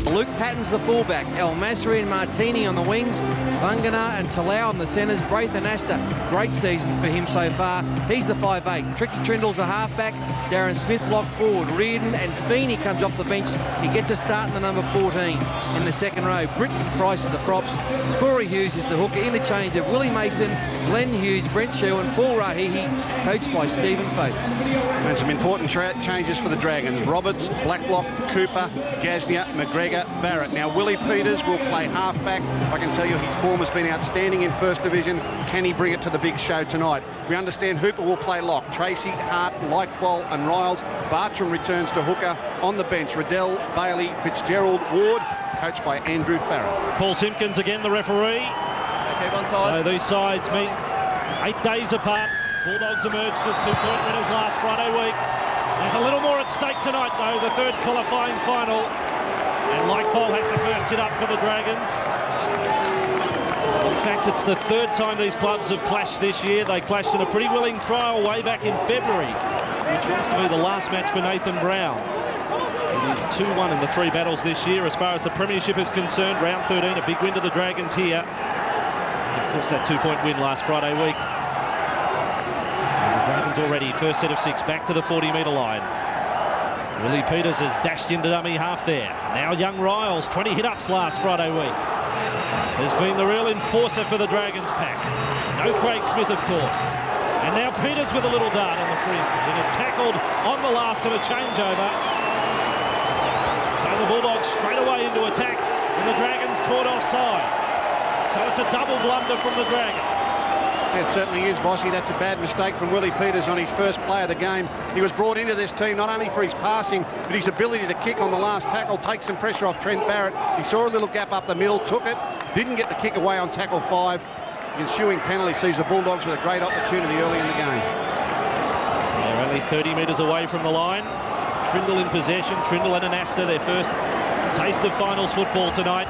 Luke Patton's the fullback. El Masri and Martini on the wings. Vangana and Talau on the centres. Braith and Asta, great season for him so far. He's the 5'8". Tricky Trindle's a halfback. Darren Smith locked forward. Reardon and Feeney comes off the bench. He gets a start in the number 14 in the second row. Britton Price at the props. Corey Hughes is the hooker. Interchange of Willie Mason, Glenn Hughes, Brent Sherwin, Paul Rahihi, coached by Stephen Folks. And some important changes for the Dragons. Roberts, Blacklock, Cooper, Gasnier, McGregor, Barrett. Now, Willie Peters will play halfback. I can tell you his form has been outstanding in First Division. Can he bring it to the big show tonight? We understand Hooper will play lock. Tracy, Hart, Lightfall and Riles. Bartram returns to hooker. On the bench, Riddell, Bailey, Fitzgerald, Ward, coached by Andrew Farrell. Paul Simpkins again, the referee. Okay, one side. So these sides meet 8 days apart. Bulldogs emerged as 2-point winners last Friday week. There's a little more at stake tonight, though, the third qualifying final. And Lightfall has the first hit up for the Dragons. In fact, it's the third time these clubs have clashed this year. They clashed in a pretty willing trial way back in February, which was to be the last match for Nathan Brown. It is 2-1 in the 3 battles this year. As far as the premiership is concerned, round 13, a big win to the Dragons here. And of course, that 2-point win last Friday week. And the Dragons already, first set of 6, back to the 40-metre line. Willie Peters has dashed into dummy half there. Now young Riles, 20 hit-ups last Friday week, has been the real enforcer for the Dragons pack. No Craig Smith, of course. And now Peters with a little dart on the fringe and is tackled on the last of a changeover. So the Bulldogs straight away into attack and the Dragons caught offside. So it's a double blunder from the Dragons. It certainly is, Bossy. That's a bad mistake from Willie Peters on his first play of the game. He was brought into this team not only for his passing, but his ability to kick on the last tackle, take some pressure off Trent Barrett. He saw a little gap up the middle, took it, didn't get the kick away on tackle 5. The ensuing penalty sees the Bulldogs with a great opportunity early in the game. They're only 30 metres away from the line. Trindle in possession. Trindle and Anasta, their first taste of finals football tonight.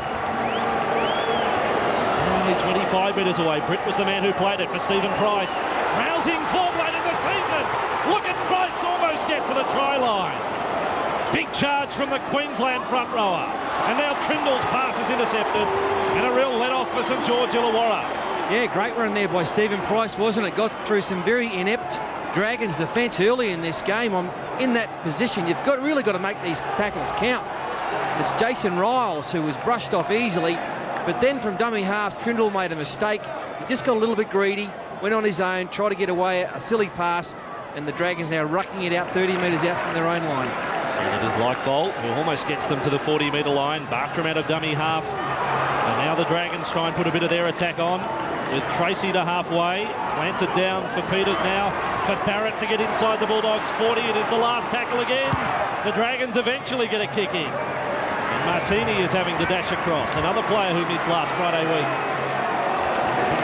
Only 25 metres away. Britt was the man who played it for Stephen Price. Rousing form late in the season. Look at Price almost get to the try line. Big charge from the Queensland front rower. And now Trindle's pass is intercepted. And a real let-off for St George Illawarra. Yeah, great run there by Stephen Price, wasn't it? Got through some very inept Dragons defence early in this game. In that position, you've really got to make these tackles count. It's Jason Riles who was brushed off easily. But then from dummy half, Trindle made a mistake. He just got a little bit greedy, went on his own, tried to get away a silly pass, and the Dragons now rucking it out 30 metres out from their own line. And it is Lightfall who almost gets them to the 40-metre line. Bartram out of dummy half. And now the Dragons try and put a bit of their attack on with Tracy to halfway. Plants it down for Peters now. For Barrett to get inside the Bulldogs 40. It is the last tackle again. The Dragons eventually get a kick in. And Martini is having to dash across. Another player who missed last Friday week.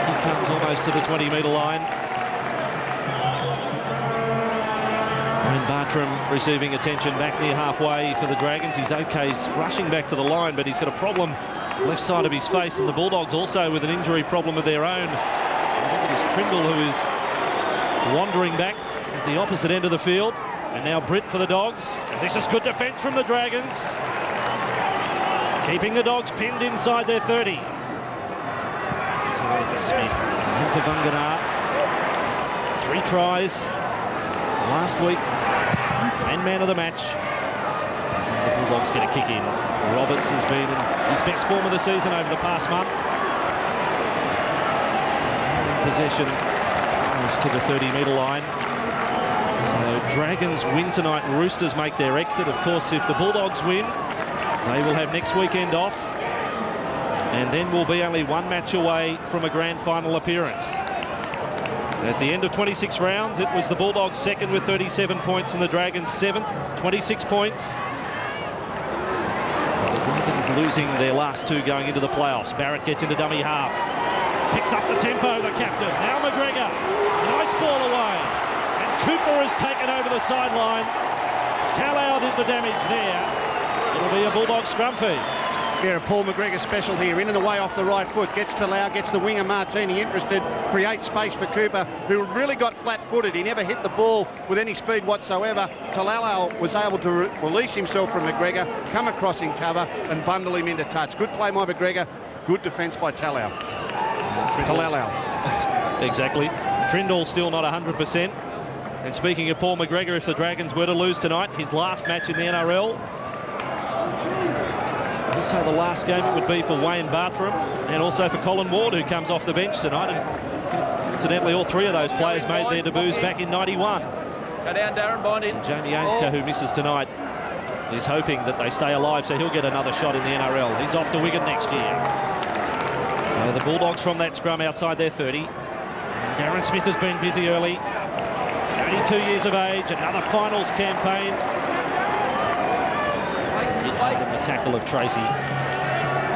He comes almost to the 20-metre line. Wayne Bartram receiving attention back near halfway for the Dragons. He's okay, he's rushing back to the line, but he's got a problem left side of his face, and the Bulldogs also with an injury problem of their own. I think it is Trindle who is wandering back at the opposite end of the field. And now Britt for the Dogs. And this is good defence from the Dragons, keeping the Dogs pinned inside their 30. It's away for Smith and for Vangana. 3 tries last week and man of the match. The Bulldogs get a kick in. Roberts has been in his best form of the season over the past month. Possession goes to the 30-metre line. So Dragons win tonight, Roosters make their exit. Of course, if the Bulldogs win, they will have next weekend off, and then will be only 1 match away from a grand final appearance. At the end of 26 rounds, it was the Bulldogs second with 37 points and the Dragons 7th, 26 points. The Dragons losing their last 2 going into the playoffs. Barrett gets into dummy half. Picks up the tempo, the captain. Now McGregor. Nice ball away. And Cooper has taken over the sideline. Talau did the damage there. It'll be a Bulldog scrum feed. Yeah, Paul McGregor special here. In and away off the right foot. Gets to Lau, gets the winger Martini interested. Creates space for Cooper, who really got flat-footed. He never hit the ball with any speed whatsoever. Talala was able to release himself from McGregor, come across in cover and bundle him into touch. Good play by McGregor. Good defence by Talau. Exactly. Trindle still not 100%. And speaking of Paul McGregor, if the Dragons were to lose tonight, his last match in the NRL, also the last game it would be for Wayne Bartram and also for Colin Ward, who comes off the bench tonight. And incidentally, all three of those players made their debuts back in '91. Go down, Darren, bind in. Jamie Ainscough, who misses tonight, is hoping that they stay alive, so he'll get another shot in the NRL. He's off to Wigan next year. So the Bulldogs from that scrum outside their 30. And Darren Smith has been busy early. 32 years of age, another finals campaign. In the tackle of Tracy.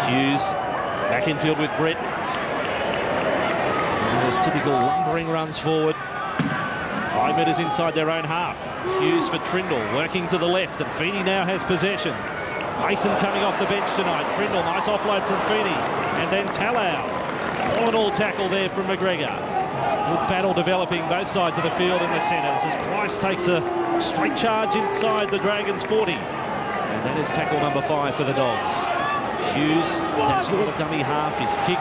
Hughes back in field with Brett. And those typical lumbering runs forward. 5 metres inside their own half. Hughes for Trindle, working to the left, and Feeney now has possession. Mason coming off the bench tonight. Trindle, nice offload from Feeney. And then Talau. All in all tackle there from McGregor. Good battle developing both sides of the field in the centres as Price takes a straight charge inside the Dragons 40. And that is tackle number 5 for the Dogs. Hughes dashing on a dummy half. His kick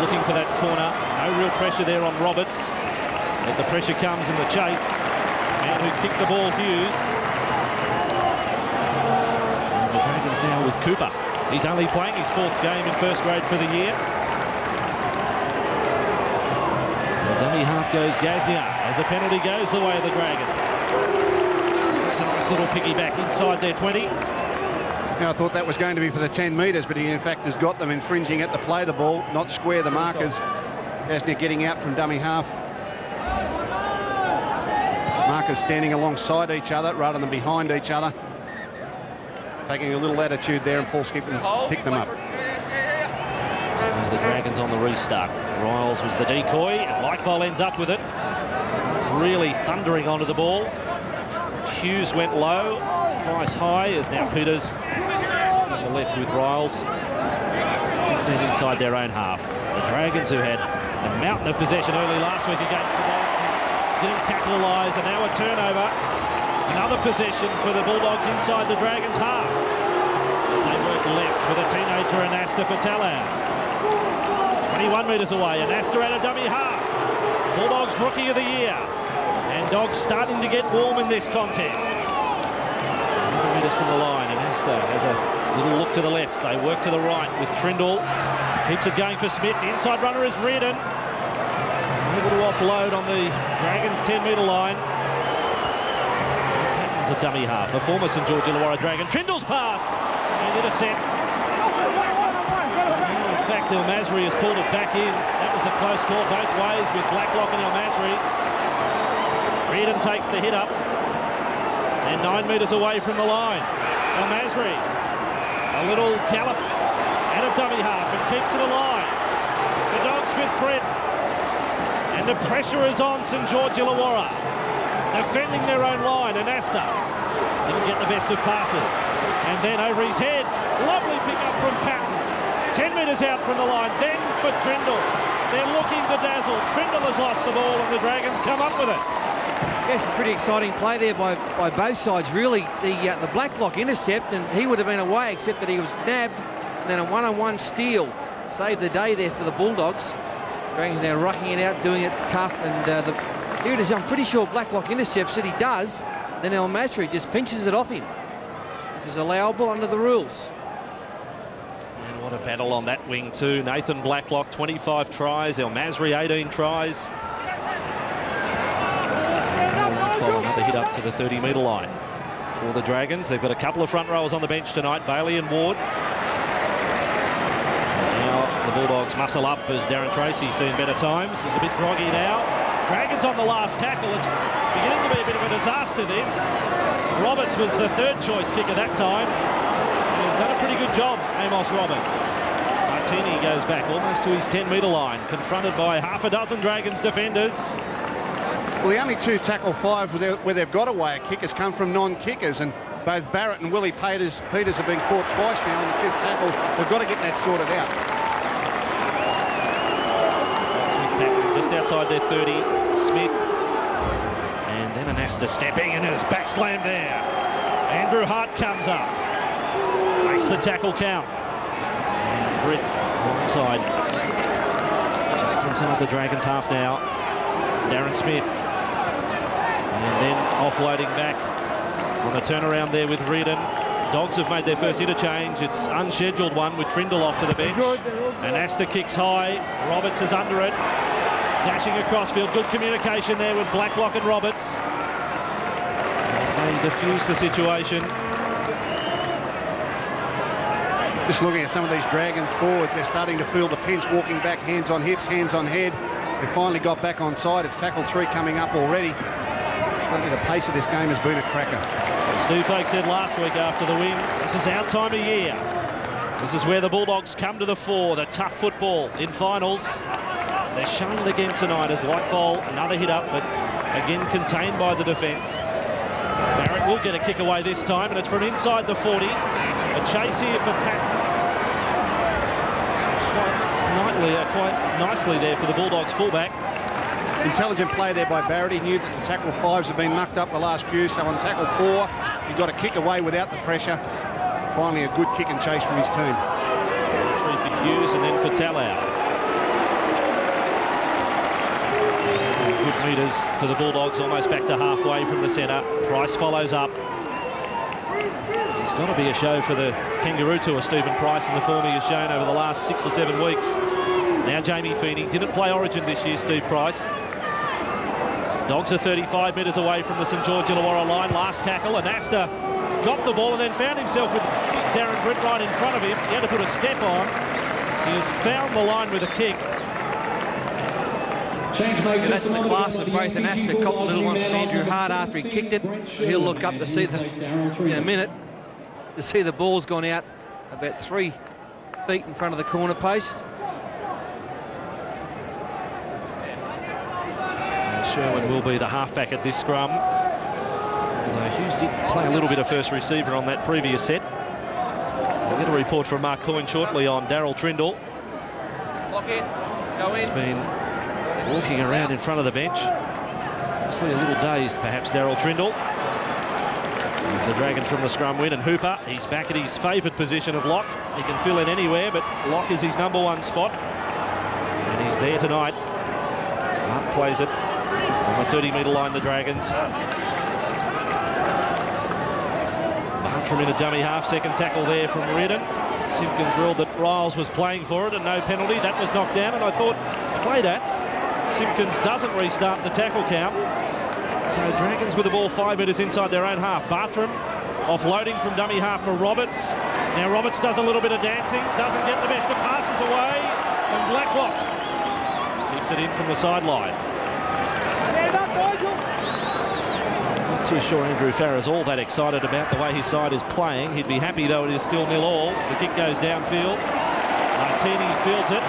looking for that corner. No real pressure there on Roberts. But the pressure comes in the chase. Man who kicked the ball, Hughes. And the Dragons now with Cooper. He's only playing his 4th game in first grade for the year. The dummy half goes Gaznia as a penalty goes the way of the Dragons. That's a nice little piggyback inside their 20. Now, I thought that was going to be for the 10 metres, but he in fact has got them infringing it to play the ball, not square the markers. Gaznia getting out from dummy half. Markers standing alongside each other rather than behind each other. Taking a little attitude there, and Paul Skipton's picked them up. So the Dragons on the restart. Riles was the decoy, and Lightfall ends up with it. Really thundering onto the ball. Hughes went low, Price high, as now Peters on the left with Riles. 15 inside their own half. The Dragons, who had a mountain of possession early last week against the Dogs, didn't capitalise, and now a turnover. Another possession for the Bulldogs inside the Dragons' half. As they work left with a teenager Anasta for Talau. 21 metres away, Anasta at a dummy half. Bulldogs Rookie of the Year. And Dogs starting to get warm in this contest. 11 metres from the line, Anasta has a little look to the left. They work to the right with Trindle. Keeps it going for Smith. The inside runner is Reardon. Able to offload on the Dragons' 10-metre line. Patton's a dummy half. A former St George Illawarra Dragon. Trindle's pass and intercept. And in fact, El Masri has pulled it back in. That was a close call both ways with Blacklock and El Masri. Reardon takes the hit up. And 9 metres away from the line. El Masri, a little gallop out of dummy half and keeps it alive. The Dogs with Brett. And the pressure is on St George Illawarra. Defending their own line, Anasta didn't get the best of passes. And then over his head, lovely pick up from Patton. 10 metres out from the line, then for Trindle. They're looking to dazzle. Trindle has lost the ball and the Dragons come up with it. Yes, a pretty exciting play there by both sides, really. The Blacklock intercept, and he would have been away, except that he was nabbed. And then a one-on-one steal saved the day there for the Bulldogs. Dragons now rocking it out, doing it tough, and here it is. I'm pretty sure Blacklock intercepts it. He does. Then El Masri just pinches it off him, which is allowable under the rules. And what a battle on that wing too. Nathan Blacklock, 25 tries. El Masri, 18 tries. Another hit up to the 30-metre line for the Dragons. They've got a couple of front rowers on the bench tonight, Bailey and Ward. Now the Bulldogs muscle up as Darren Tracy's seen better times. He's a bit groggy now. Dragons on the last tackle. It's beginning to be a bit of a disaster, this. Roberts was the 3rd choice kicker that time. And he's done a pretty good job, Amos Roberts. Martini goes back almost to his 10-metre line, confronted by half a dozen Dragons defenders. Well, the only 2 tackle 5 where they've got away kickers come from non-kickers, and Both Barrett and Willie Peters have been caught twice now on the 5th tackle. They've got to get that sorted out. Just outside their 30, Smith. And then Anasta stepping and it's back slammed there. Andrew Hart comes up. Makes the tackle count. And Britt onside. Just inside the Dragons half now. Darren Smith. And then offloading back on the turnaround there with Reardon. Dogs have made their first interchange. It's unscheduled one with Trindle off to the bench. Anasta kicks high. Roberts is under it. Dashing across field. Good communication there with Blacklock and Roberts. They defuse the situation. Just looking at some of these Dragons forwards, they're starting to feel the pinch, walking back, hands on hips, hands on head. They finally got back on side. It's tackle 3 coming up already. Certainly the pace of this game has been a cracker. Steve Fake said last week after the win, this is our time of year. This is where the Bulldogs come to the fore, the tough football in finals. They're showing it again tonight as Lightfall, another hit up, but again contained by the defence. Barrett will get a kick away this time, and it's from inside the 40. A chase here for Patton. It's quite nicely there for the Bulldogs fullback. Intelligent play there by Barrett. He knew that the tackle 5s have been mucked up the last few, so on tackle 4, he got a kick away without the pressure. Finally a good kick and chase from his team. 3 for Hughes and then for Talau. Good metres for the Bulldogs, almost back to halfway from the centre. Price follows up. He's got to be a show for the Kangaroo Tour, Stephen Price, in the form he has shown over the last 6 or 7 weeks. Now Jamie Feeney didn't play Origin this year, Steve Price. Dogs are 35 metres away from the St George Illawarra line. Last tackle, Anasta got the ball and then found himself with Darren Britt right in front of him. He had to put a step on. He has found the line with a kick. That's the class of both Anasta. Copped a little one from Andrew Hart after he kicked it. He'll look up to see in a minute to see the ball's gone out about 3 feet in front of the corner post. Sherwin will be the halfback at this scrum. Although Hughes did play a little bit of first receiver on that previous set. We'll get a report from Mark Coyne shortly on Daryl Trindle. Lock in. Go in. He's been walking around in front of the bench. Obviously a little dazed, perhaps, Daryl Trindle. As the Dragons from the scrum win, and Hooper, he's back at his favoured position of lock. He can fill in anywhere, but lock is his #1 spot. And he's there tonight. Hart plays it on the 30-metre line, the Dragons. Bartram in a dummy half, second tackle there from Reardon. Simpkins ruled that Riles was playing for it and no penalty. That was knocked down, and I thought, played at. Simpkins doesn't restart the tackle count. So Dragons with the ball 5 metres inside their own half. Bartram offloading from dummy half for Roberts. Now Roberts does a little bit of dancing, doesn't get the best of passes away, and Blacklock keeps it in from the sideline. Not too sure Andrew Farrer's all that excited about the way his side is playing. He'd be happy though it is still 0-0 as the kick goes downfield. Martini fields it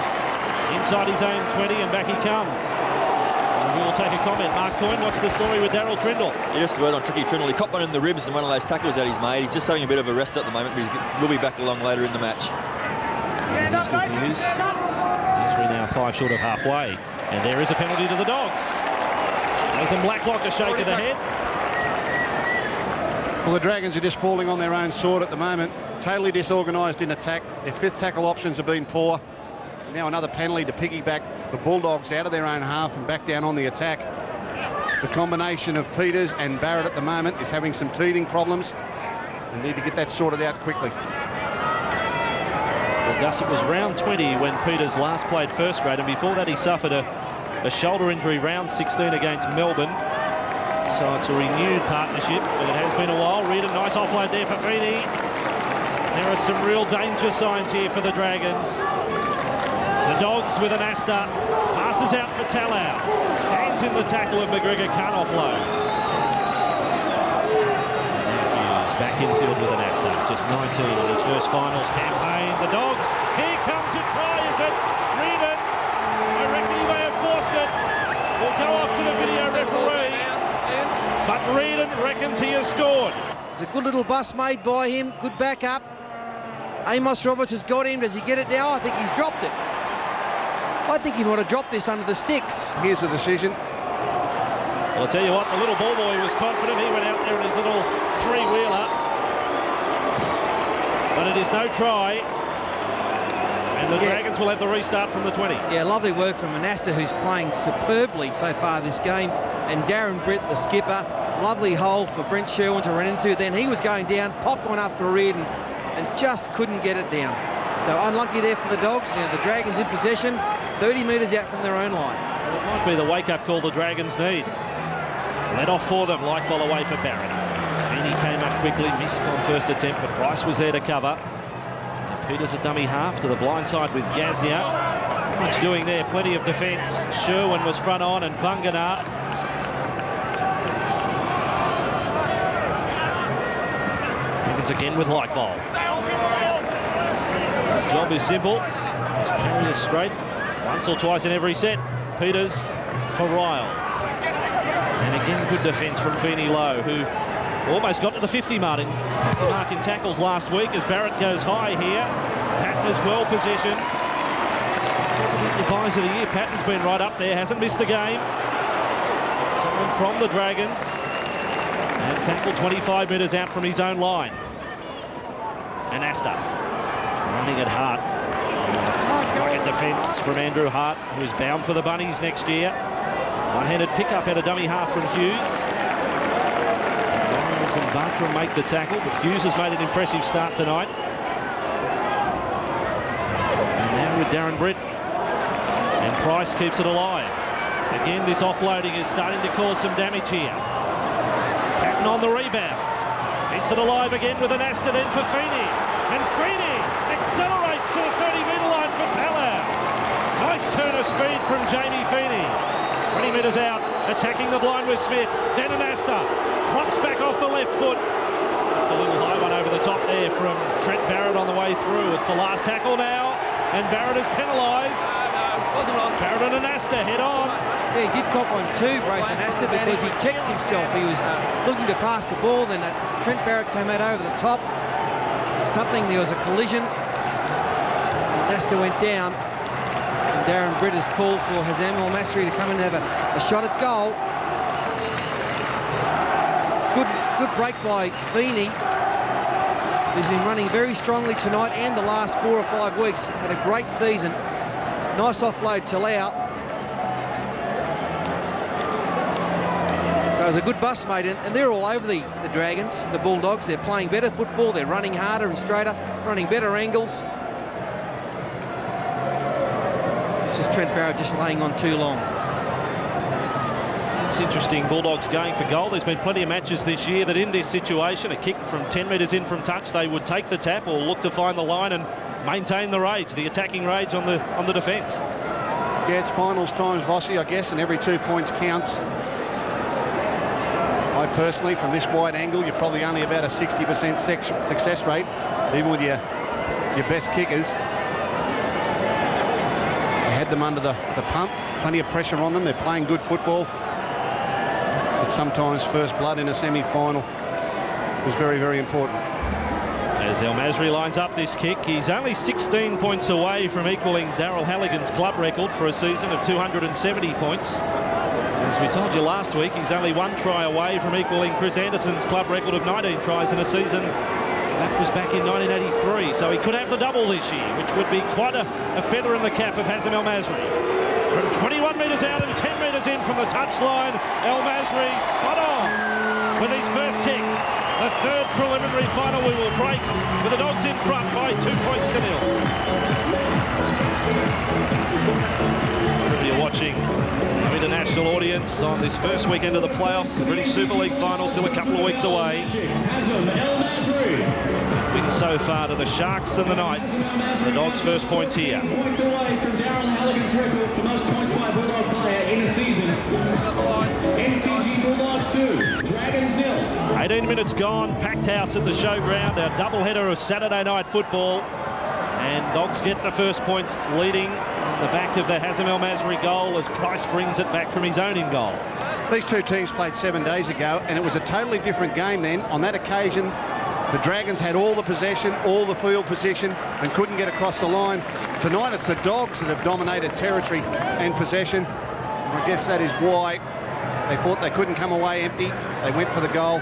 inside his own 20 and back he comes. And we'll take a comment. Mark Coyne, what's the story with Daryl Trindle? Yeah, just a word on Tricky Trindle. He copped one in the ribs and one of those tackles that he's made. He's just having a bit of a rest at the moment, but he will be back along later in the match. That is good news. He's now 5 short of halfway. And there is a penalty to the Dogs. Nathan Blacklock a shake of the head. Well, the Dragons are just falling on their own sword at the moment. Totally disorganised in attack. Their 5th tackle options have been poor. Now another penalty to piggyback the Bulldogs out of their own half and back down on the attack. The combination of Peters and Barrett at the moment is having some teething problems. They need to get that sorted out quickly. Well, Gus, it was round 20 when Peters last played first grade, and before that he suffered a shoulder injury round 16 against Melbourne. So it's a renewed partnership, but it has been a while. Read a nice offload there for Feeney. There are some real danger signs here for the Dragons. The Dogs with Anasta, passes out for Talau, stands in the tackle of McGregor, can't offload. Hughes back infield with Anasta, just 19 in his first finals campaign. The Dogs, here comes a try, is it? Reardon, I reckon he may have forced it. We'll go off to the video referee, but Reardon reckons he has scored. It's a good little bust made by him. Good backup. Amos Roberts has got him. Does he get it now? I think he's dropped it. I think he might have dropped this under the sticks. Here's the decision. Well, I'll tell you what, the little ball boy was confident. He went out there in his little three-wheeler. But it is no try. And the Dragons will have the restart from the 20. Yeah, lovely work from Monasta, who's playing superbly so far this game. And Darren Britt, the skipper. Lovely hole for Brent Sherwin to run into. Then he was going down, popped one up for Reardon, and just couldn't get it down. So unlucky there for the Dogs. Now the Dragons in possession, 30 metres out from their own line. Well, it might be the wake-up call the Dragons need. Let off for them, like fall away for Barrett. Feeney came up quickly, missed on first attempt, but Price was there to cover. And Peters a dummy half to the blind side with Gaznia. Not much doing there, plenty of defence. Sherwin was front on, and Vangana. Higgins again with Lightfall. His job is simple. Just carry us straight once or twice in every set. Peters for Riles. And again, good defence from Feeney Lowe, who almost got to the 50 mark in tackles last week as Barrett goes high here. Patton is well positioned. Talk about the buys of the year. Patton's been right up there, hasn't missed a game. Someone from the Dragons. And tackled 25 metres out from his own line. And Asta running at Hart. It's defence from Andrew Hart, who's bound for the Bunnies next year. One-handed pickup at a dummy half from Hughes. Lyons and Bartram make the tackle, but Hughes has made an impressive start tonight. And now with Darren Britt. And Price keeps it alive. Again, this offloading is starting to cause some damage here. Patton on the rebound. Keeps it alive again with an Asta then for Feeney. And Feeney accelerates to the 30-metre line for Talau. Nice turn of speed from Jamie Feeney. 20 metres out, attacking the blind with Smith. Then an Asta. Props back off the left foot. A little high one over the top there from Trent Barrett on the way through. It's the last tackle now. And Barrett is penalised. Barrett and an Asta head on. Yeah, he did cop one too, Braithen Asta, because he checked himself. He was looking to pass the ball, then Trent Barrett came out over the top. There was a collision. And Asta went down. And Darren Britt has called for Hazem El Masri to come and have a shot at goal. Good break by Feeney, who's been running very strongly tonight and the last 4 or 5 weeks. Had a great season. Nice offload to Lau. So it was a good bust, mate, and they're all over the Dragons, the Bulldogs. They're playing better football. They're running harder and straighter, running better angles. This is Trent Barrett just laying on too long. It's interesting, Bulldogs going for goal. There's been plenty of matches this year that in this situation, a kick from 10 metres in from touch, they would take the tap or look to find the line and maintain the rage, the attacking rage on the defence. Yeah, it's finals times, Vossi, I guess, and every 2 points counts. I personally, from this wide angle, you're probably only about a 60% success rate, even with your best kickers. You had them under the pump, plenty of pressure on them. They're playing good football. But sometimes first blood in a semi-final is very, very important. As El Masri lines up this kick, he's only 16 points away from equaling Darryl Halligan's club record for a season of 270 points. As we told you last week, he's only 1 try away from equaling Chris Anderson's club record of 19 tries in a season. That was back in 1983, so he could have the double this year, which would be quite a feather in the cap of Hazem El Masri. From 21 metres out and 10 metres in from the touchline, El Masri spot on with his first kick. The third preliminary final we will break with the Dogs in front by 2 points to 0. You're watching our international audience on this first weekend of the playoffs. The British Super League final still a couple of weeks away. Wins so far to the Sharks and the Knights. The Dogs' first points here. Points away from Darryl Halligan's record for most points by a Bulldog player in a season. MTG Bulldogs 2, Dragons 0. 18 minutes gone, packed house at the showground. Our doubleheader of Saturday night football. And Dogs get the first points, leading on the back of the Hazem El Masri goal as Price brings it back from his own in goal. These two teams played 7 days ago, and it was a totally different game then. On that occasion, the Dragons had all the possession, all the field position, and couldn't get across the line. Tonight, it's the Dogs that have dominated territory and possession. I guess that is why they thought they couldn't come away empty. They went for the goal.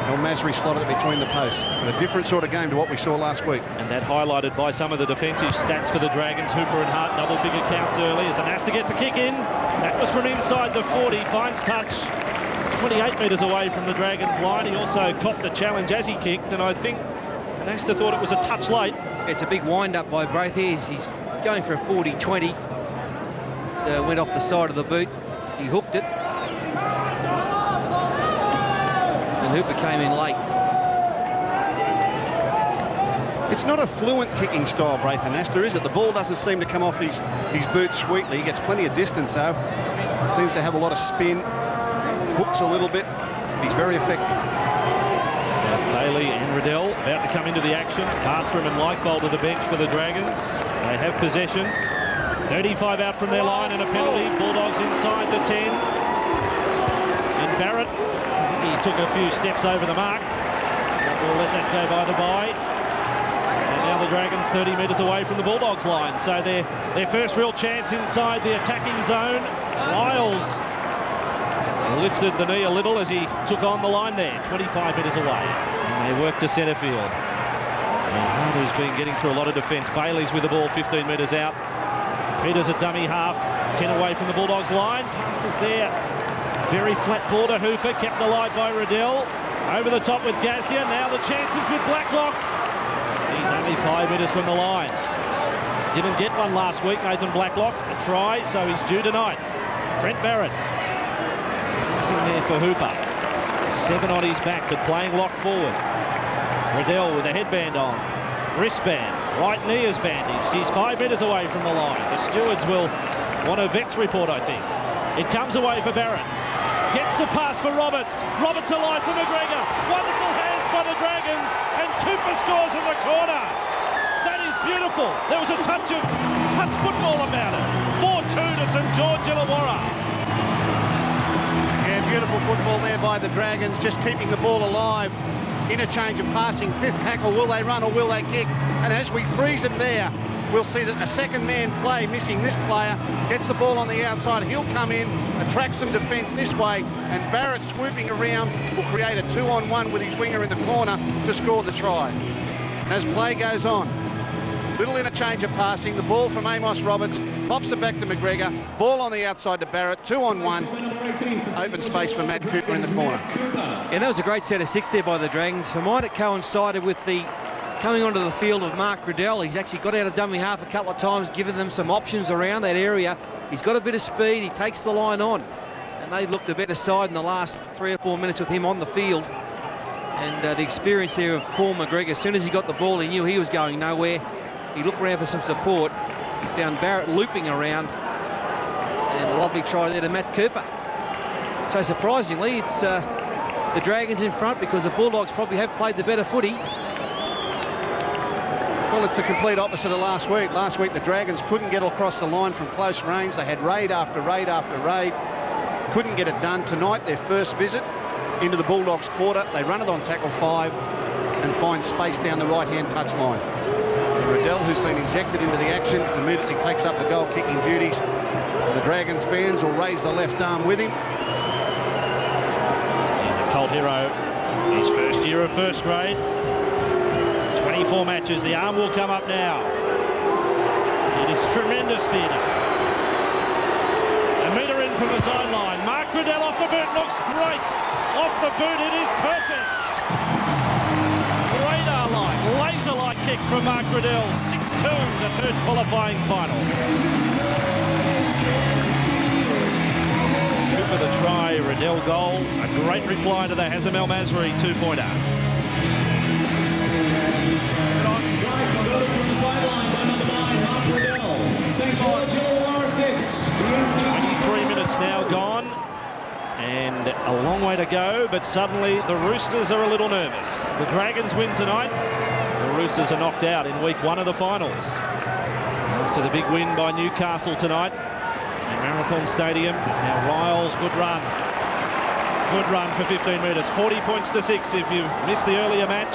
El Masri slotted it between the posts. But a different sort of game to what we saw last week. And that highlighted by some of the defensive stats for the Dragons. Hooper and Hart double-figure counts early as Anasta gets a kick in. That was from inside the 40. Finds touch 28 metres away from the Dragons line. He also copped a challenge as he kicked, and I think Anasta thought it was a touch late. It's a big wind-up by both ears. He's going for a 40-20. Went off the side of the boot. He hooked it. And Hooper came in late. It's not a fluent kicking style, Braith Anasta, is it? The ball doesn't seem to come off his boot sweetly. He gets plenty of distance, though. Seems to have a lot of spin. Hooks a little bit. He's very effective. Bailey and Riddell about to come into the action. Bartram and Leichvold to the bench for the Dragons. They have possession. 35 out from their line and a penalty. Bulldogs inside the 10. And Barrett, I think he took a few steps over the mark. We'll let that go by the by. And now the Dragons 30 metres away from the Bulldogs line. So their first real chance inside the attacking zone. Lyles lifted the knee a little as he took on the line there, 25 metres away. And they work to centre field. And Hardy's been getting through a lot of defence. Bailey's with the ball 15 metres out. Peters a dummy half, 10 away from the Bulldogs line. Passes there. Very flat border. Hooper kept alive by Riddell. Over the top with Gazdia. Now the chances with Blacklock. He's only 5 metres from the line. Didn't get one last week, Nathan Blacklock. A try, so he's due tonight. Trent Barrett. Passing there for Hooper. 7 on his back, but playing lock forward. Riddell with a headband on. Wristband. Right knee is bandaged. He's 5 metres away from the line. The stewards will want a Vex report, I think. It comes away for Barrett. Gets the pass for Roberts. Roberts alive for McGregor. Wonderful hands by the Dragons. And Cooper scores in the corner. That is beautiful. There was a touch football about it. 4-2 to St George Illawarra. Yeah, beautiful football there by the Dragons, just keeping the ball alive. Interchange of passing, 5th tackle, will they run or will they kick? And as we freeze it there, we'll see that a second man play, missing this player, gets the ball on the outside, he'll come in, attract some defence this way, and Barrett swooping around will create a 2-on-1 with his winger in the corner to score the try. And as play goes on, little interchange of passing, the ball from Amos Roberts, pops it back to McGregor, ball on the outside to Barrett, 2-on-1, open space for Matt Cooper in the corner. Yeah, that was a great set of 6 there by the Dragons. For mine, it coincided with the coming onto the field of Mark Riddell. He's actually got out of dummy half a couple of times, given them some options around that area. He's got a bit of speed, he takes the line on. And they looked a better side in the last 3 or 4 minutes with him on the field. And the experience there of Paul McGregor, as soon as he got the ball, he knew he was going nowhere. He looked around for some support. He found Barrett looping around. And a lovely try there to Matt Cooper. So surprisingly, it's the Dragons in front because the Bulldogs probably have played the better footy. Well, it's the complete opposite of last week. Last week, the Dragons couldn't get across the line from close range. They had raid after raid after raid. Couldn't get it done. Tonight, their first visit into the Bulldogs quarter. They run it on tackle 5 and find space down the right-hand touch line. Riddell, who's been injected into the action, immediately takes up the goal-kicking duties. The Dragons fans will raise the left arm with him. He's a cult hero. His first year of first grade. 24 matches. The arm will come up now. It is tremendous theatre. A metre in from the sideline. Mark Riddell off the boot. Looks great. Off the boot. It is perfect. Radar-like, laser-like kick from Mark Riddell. 6-2, the third qualifying final. Cooper the try, Riddell goal. A great reply to the Hazem El Masri 2-pointer. From the sideline by number 9, Mark Riddell. St George Illawarra 6. 23 minutes now gone. And a long way to go, but suddenly the Roosters are a little nervous. The Dragons win tonight. The Roosters are knocked out in week 1 of the finals. After the big win by Newcastle tonight at Marathon Stadium, it's now Riles, good run. Good run for 15 metres. 40 points to 6 if you missed the earlier match.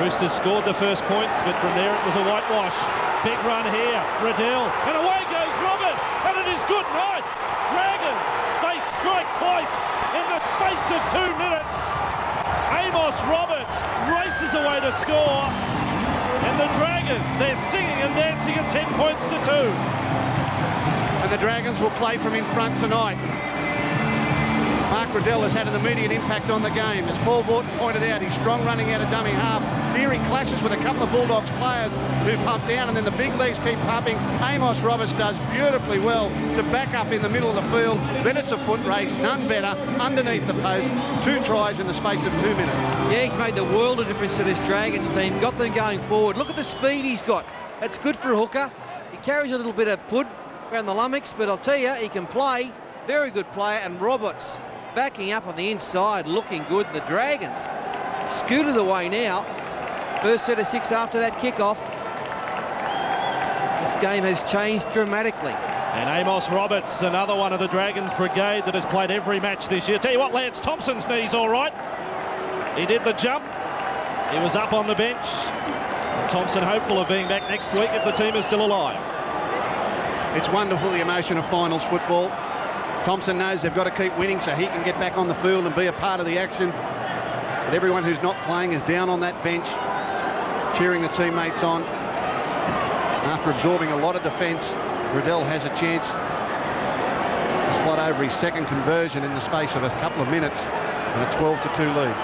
Roosters scored the first points, but from there it was a whitewash. Big run here. Riddell. And away goes Roberts. And it is good night. Dragons, they strike twice in the space of 2 minutes. Amos Roberts races away to score. And the Dragons, they're singing and dancing at 10 points to 2. And the Dragons will play from in front tonight. Mark Riddell has had an immediate impact on the game. As Paul Vorton pointed out, he's strong running out of dummy half. Here he clashes with a couple of Bulldogs players who pump down, and then the big leagues keep pumping. Amos Roberts does beautifully well to back up in the middle of the field. Then it's a foot race, none better, underneath the post. 2 tries in the space of 2 minutes. Yeah, he's made the world of difference to this Dragons team. Got them going forward. Look at the speed he's got. That's good for a hooker. He carries a little bit of pud around the lummox, but I'll tell you, he can play. Very good player. And Roberts backing up on the inside, looking good. The Dragons scooted away now. First set of 6 after that kickoff. This game has changed dramatically. And Amos Roberts, another one of the Dragons brigade that has played every match this year. Tell you what, Lance Thompson's knee's all right. He did the jump. He was up on the bench. And Thompson hopeful of being back next week if the team is still alive. It's wonderful, the emotion of finals football. Thompson knows they've got to keep winning so he can get back on the field and be a part of the action. But everyone who's not playing is down on that bench, cheering the teammates on. After absorbing a lot of defence, Riddell has a chance to slot over his second conversion in the space of a couple of minutes and a 12-2 lead.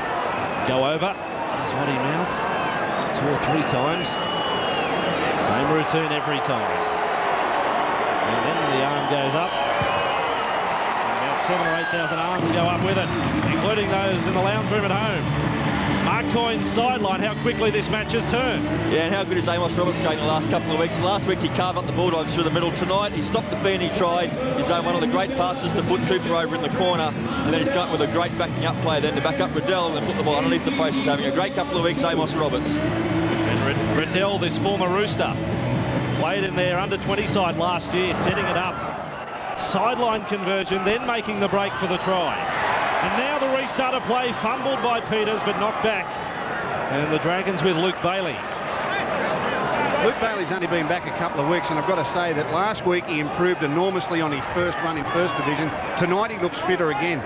Go over. That's what he mounts 2 or 3 times. Same routine every time. And then the arm goes up. 7,000 or 8,000 arms go up with it, including those in the lounge room at home. Mark Coyne's sideline, how quickly this match has turned. Yeah, and how good is Amos Roberts going the last couple of weeks? Last week he carved up the Bulldogs through the middle. Tonight he stopped the feed, he tried. He's done one of the great passes to put Cooper over in the corner, and then he's got with a great backing up play then to back up Riddell and then put the ball underneath the post. He's having a great couple of weeks, Amos Roberts. And Riddell, this former Rooster, played in their under-20 side last year, setting it up. Sideline conversion, then making the break for the try. And now the restart of play, fumbled by Peters, but knocked back. And the Dragons with Luke Bailey. Luke Bailey's only been back a couple of weeks, and I've got to say that last week he improved enormously on his first run in First Division. Tonight he looks fitter again.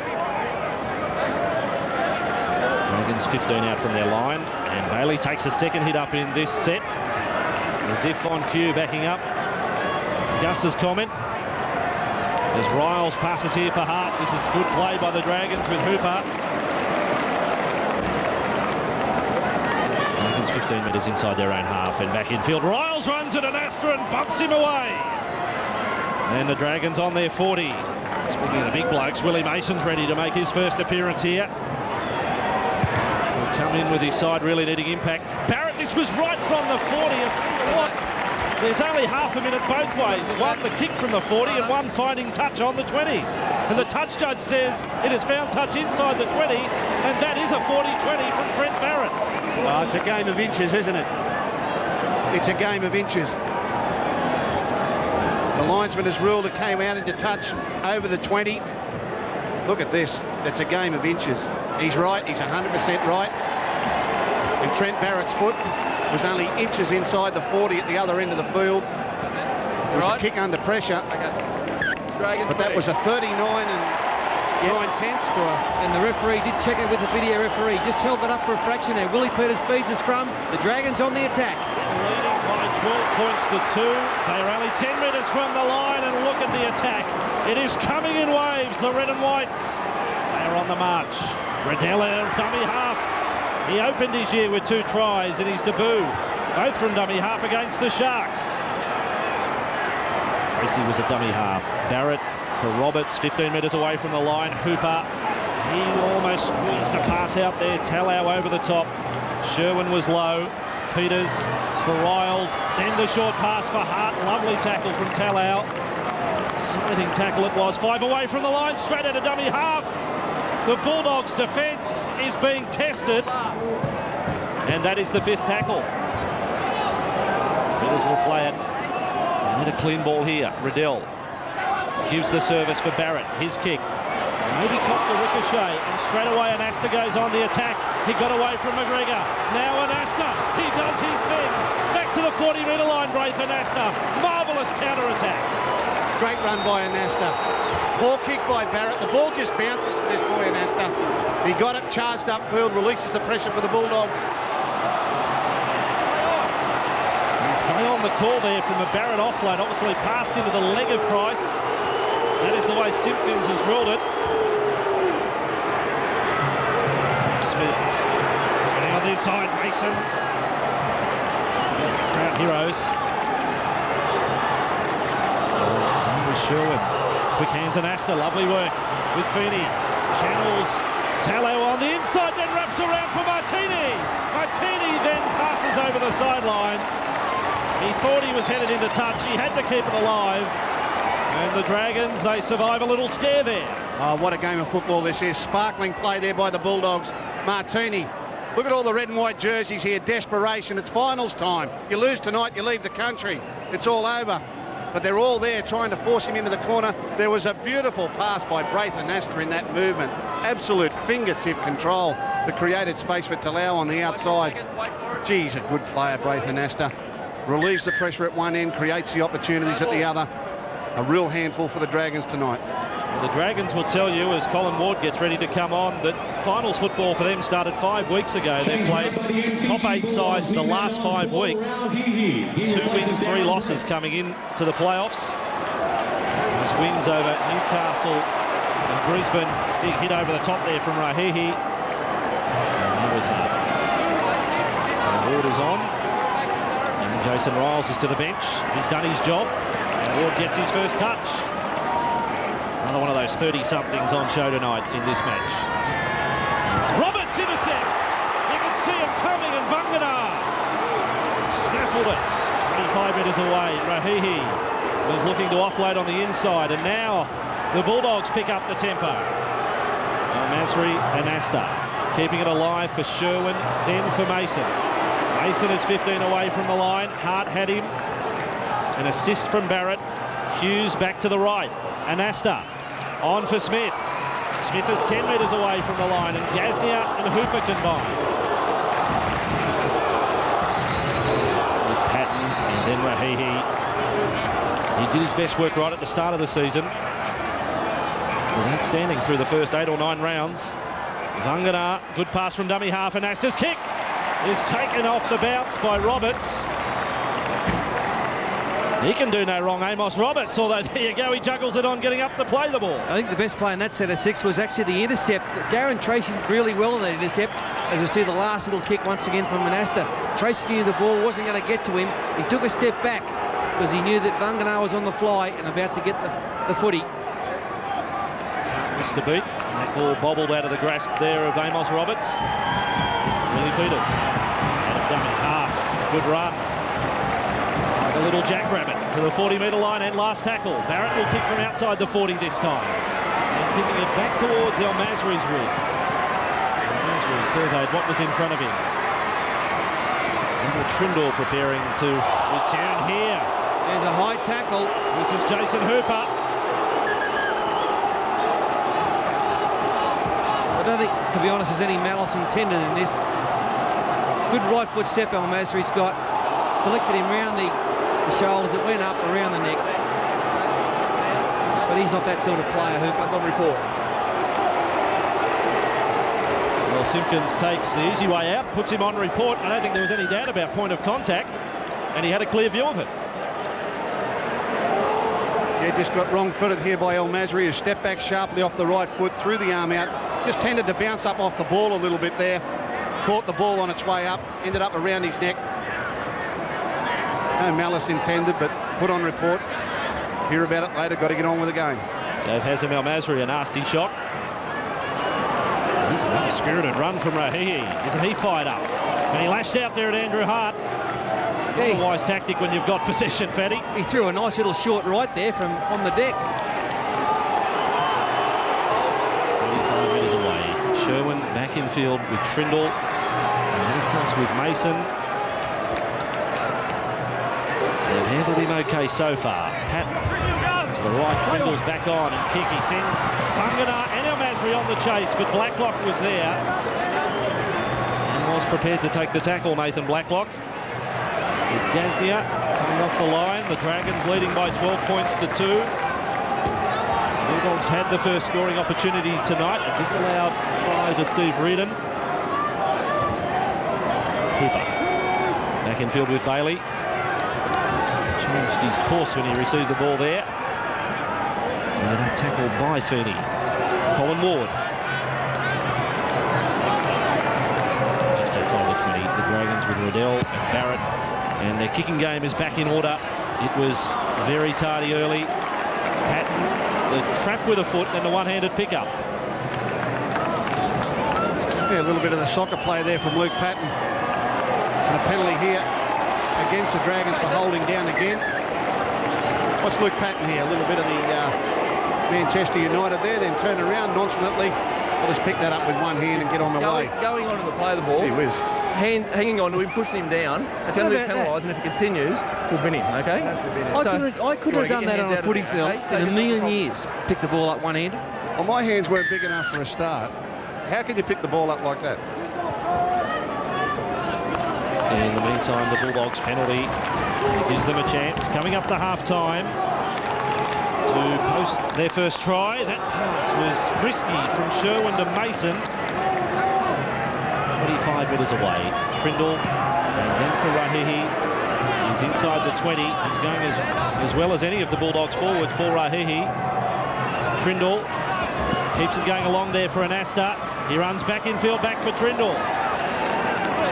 Dragons 15 out from their line, and Bailey takes a second hit up in this set. As if on cue, backing up. Gus's comment. As Riles passes here for Hart. This is good play by the Dragons with Hooper. Dragons 15 metres inside their own half and back in field. Riles runs at an Astra and bumps him away. And the Dragons on their 40. Speaking of the big blokes, Willie Mason's ready to make his first appearance here. Will come in with his side really needing impact. Barrett, this was right from the 40. I'll tell you what. There's only half a minute both ways. One, the kick from the 40, and one finding touch on the 20. And the touch judge says it has found touch inside the 20, and that is a 40-20 from Trent Barrett. Oh, it's a game of inches, isn't it? It's a game of inches. The linesman has ruled it came out into touch over the 20. Look at this. It's a game of inches. He's right. He's 100% right. And Trent Barrett's foot was only inches inside the 40 at the other end of the field. It was a kick under pressure, but that was a 39 and 9/10 to a... And the referee did check it with the video referee. Just held it up for a fraction there. Willie Peters feeds the scrum. The Dragons on the attack. Leading by 12 points to 2. They are only 10 metres from the line, and look at the attack. It is coming in waves, the red and whites. They are on the march. Riddell, dummy half. He opened his year with 2 tries in his debut, both from dummy half against the Sharks. Tracy was a dummy half. Barrett for Roberts, 15 metres away from the line. Hooper, he almost squeezed a pass out there. Talau over the top. Sherwin was low. Peters for Riles. Then the short pass for Hart. Lovely tackle from Talau. Scything tackle it was. 5 away from the line, straight at a dummy half. The Bulldogs' defence is being tested, and that is the 5th tackle. Peters will play it. They need a clean ball here. Riddell gives the service for Barrett. His kick. Maybe caught the ricochet, and straight away Anasta goes on the attack. He got away from McGregor. Now Anasta, he does his thing. Back to the 40-metre line, Braith Anasta. Marvellous counter-attack. Great run by Anasta. Ball kick by Barrett. The ball just bounces for this boy Anasta. He got it, charged upfield, releases the pressure for the Bulldogs. Play on the call there from a Barrett offload. Obviously passed into the leg of Price. That is the way Simpkins has ruled it. Smith turning on the inside. Mason. Crowd heroes. Sherwin. Quick hands and Asta. Lovely work with Feeney. Channels Tallow on the inside, then wraps around for Martini. Martini then passes over the sideline. He thought he was headed into touch. He had to keep it alive. And the Dragons, they survive a little scare there. Oh, what a game of football this is. Sparkling play there by the Bulldogs. Martini. Look at all the red and white jerseys here. Desperation. It's finals time. You lose tonight, you leave the country. It's all over. But they're all there trying to force him into the corner. There was a beautiful pass by Braith Anasta in that movement. Absolute fingertip control that created space for Talau on the outside. Geez, a good player, Braith Anasta. Relieves the pressure at one end, creates the opportunities at the other. A real handful for the Dragons tonight. Well, the Dragons will tell you as Colin Ward gets ready to come on that finals football for them started 5 weeks ago. They've played top 8 sides the last 5 weeks. 2 wins, 3 losses coming in to the playoffs. Those wins over Newcastle and Brisbane. Big hit over the top there from Rahihi. Ward is on. And Jason Riles is to the bench. He's done his job. And Ward gets his first touch. Another one of those 30-somethings on show tonight in this match. Roberts intercept. You can see him coming, and Vangana snaffled it 25 metres away. Rahihi was looking to offload on the inside, and now the Bulldogs pick up the tempo. Masri and Asta keeping it alive for Sherwin, then for Mason. Mason is 15 away from the line. Hart had him. An assist from Barrett. Hughes back to the right. Anasta on for Smith. Smith is 10 metres away from the line, and Gaznia and Hooper combine. With Patton and then Rahihi. He did his best work right at the start of the season. He was outstanding through the first 8 or 9 rounds. Vangana, good pass from dummy half, and Asta's kick is taken off the bounce by Roberts. He can do no wrong, Amos Roberts, although there you go, he juggles it on getting up to play the ball. I think the best play in that set of 6 was actually the intercept. Darren Tracy did really well in that intercept, as we see the last little kick once again from Anasta. Tracy knew the ball wasn't going to get to him. He took a step back because he knew that Vangana was on the fly and about to get the footy. Missed a beat. That ball bobbled out of the grasp there of Amos Roberts. Willie Peters out of dummy half. Good run. Like a little jackrabbit to the 40-metre line and last tackle. Barrett will kick from outside the 40 this time. And kicking it back towards El Masri's rib. El Masri surveyed what was in front of him. And Trindle preparing to return here. There's a high tackle. This is Jason Hooper. I don't think, to be honest, there's any malice intended in this. Good right foot step El Masri's got. Collected him round the shoulders. It went up around the neck. But he's not that sort of player, Hooper. On report. Well, Simpkins takes the easy way out, puts him on report. I don't think there was any doubt about point of contact, and he had a clear view of it. Yeah, just got wrong-footed here by El Masri, who stepped back sharply off the right foot, threw the arm out. Just tended to bounce up off the ball a little bit there. Caught the ball on its way up, ended up around his neck. No malice intended, but put on report. Hear about it later, got to get on with the game. Dave Hazem El Masri, a nasty shot. Here's another spirited run from Rahihi. Isn't he fired up? And he lashed out there at Andrew Hart. Not a wise tactic when you've got possession, Fatty. He threw a nice little short right there from on the deck. 35 metres away. Sherwin back in field with Trindle. And then across with Mason. They've handled him okay so far. Patton To the right, Trindle's back on and kick. He sends Fungana and El Masri on the chase, but Blacklock was there and was prepared to take the tackle, Nathan Blacklock. With Gaznia coming off the line, the Dragons leading by 12 points to 2. Bulldogs had the first scoring opportunity tonight, a disallowed try to Steve Reardon. Cooper back in field with Bailey. Changed his course when he received the ball there. Ended up tackled by Feeney. Colin Ward. Just outside the 20, the Dragons with Riddell and Barrett. And their kicking game is back in order. It was very tardy early. Patton, the trap with a foot, and the one-handed pickup. Yeah, a little bit of the soccer play there from Luke Patton. And a penalty here against the Dragons for holding down again. What's Luke Patton here? A little bit of the Manchester United there, then turn around nonchalantly. I'll just pick that up with one hand and get on the way. Going on to the play of the ball. He whiz. Hanging on to him, pushing him down. It's going to be penalised, and if it continues, we'll bin him, okay? I couldn't have done that on a footy field in a million years. Pick the ball up one-handed. Well, my hands weren't big enough for a start. How can you pick the ball up like that? In the meantime, the Bulldogs penalty gives them a chance. Coming up to half-time to post their first try. That pass was risky from Sherwin to Mason. 25 metres away. Trindle and then for Rahihi. He's inside the 20. He's going as well as any of the Bulldogs forwards, Paul Rahihi. Trindle keeps it going along there for Anasta. He runs back in field, back for Trindle.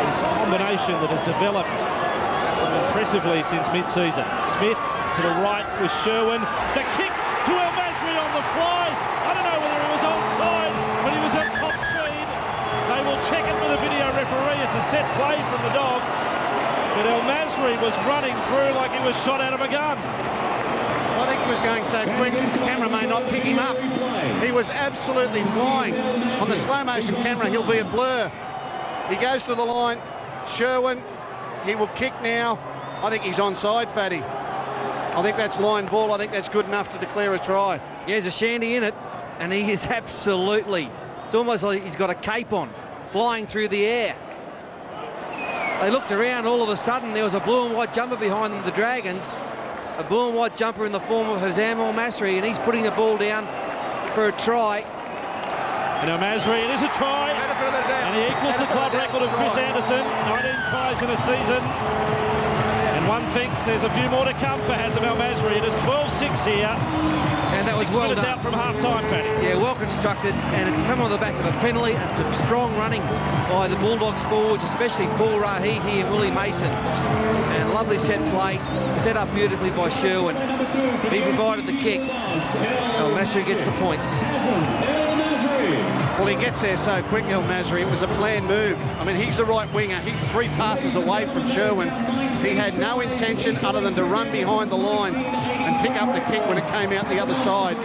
This combination that has developed so impressively since mid-season. Smith to the right with Sherwin. The kick to El Masri on the fly. I don't know whether he was onside, but he was at top speed. They will check it with a video referee. It's a set play from the Dogs. But El Masri was running through like he was shot out of a gun. I think he was going so quick, the camera may not pick him up. He was absolutely flying. On the slow motion camera, he'll be a blur. He goes to the line. Sherwin, he will kick now. I think he's onside, Fatty. I think that's line ball. I think that's good enough to declare a try. Yeah, there's a shandy in it, and he is absolutely, it's almost like he's got a cape on, flying through the air. They looked around, all of a sudden there was a blue and white jumper behind them, the Dragons. A blue and white jumper in the form of Hazam El Masri, and he's putting the ball down for a try. And El Masri, it is a try. And he equals the club record of Chris Anderson, 19 tries in a season. And one thinks there's a few more to come for Hazam El Masri. It is 12-6 here. And that was 6 well minutes done. out from half-time, Fatty. Yeah, well constructed, and it's come on the back of a penalty and strong running by the Bulldogs forwards, especially Paul Rahihi and Willie Mason. And lovely set play, set up beautifully by Sherwin. He provided the kick. El Masri gets the points. Well, he gets there so quick, El Masri. It was a planned move. I mean, he's the right winger. He's 3 passes away from Sherwin. He had no intention other than to run behind the line and pick up the kick when it came out the other side.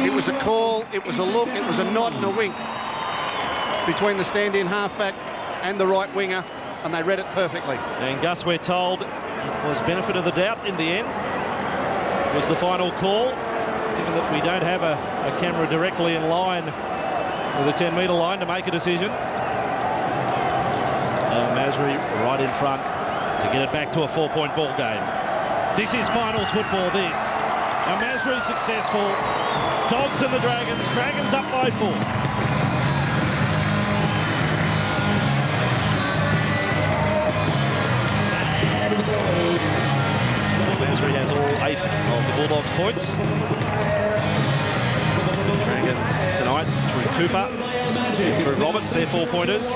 It was a call, it was a look, it was a nod and a wink between the stand-in halfback and the right winger, and they read it perfectly. And Gus, we're told, it was benefit of the doubt in the end. It was the final call, given that we don't have a camera directly in line with the 10-metre line to make a decision. El Masri right in front to get it back to a 4-point ball game. This is finals football, this. El Masri successful. Dogs and the Dragons. Dragons up by 4. Masri has all 8 of the Bulldogs' points. Dragons tonight through Cooper, through Roberts, their 4-pointers.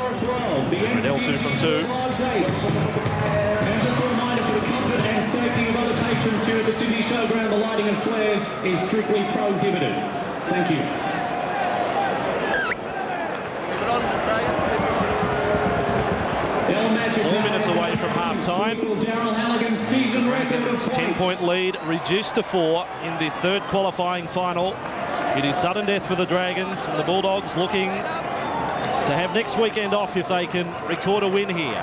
Riddell 2 from 2. And just a reminder for the comfort and safety of other patrons here at the Sydney Showground, the lighting and flares is strictly prohibited. Thank you. 4 minutes away from half-time. Dragons' 10-point lead reduced to 4 in this third qualifying final. It is sudden death for the Dragons, and the Bulldogs looking to have next weekend off if they can record a win here.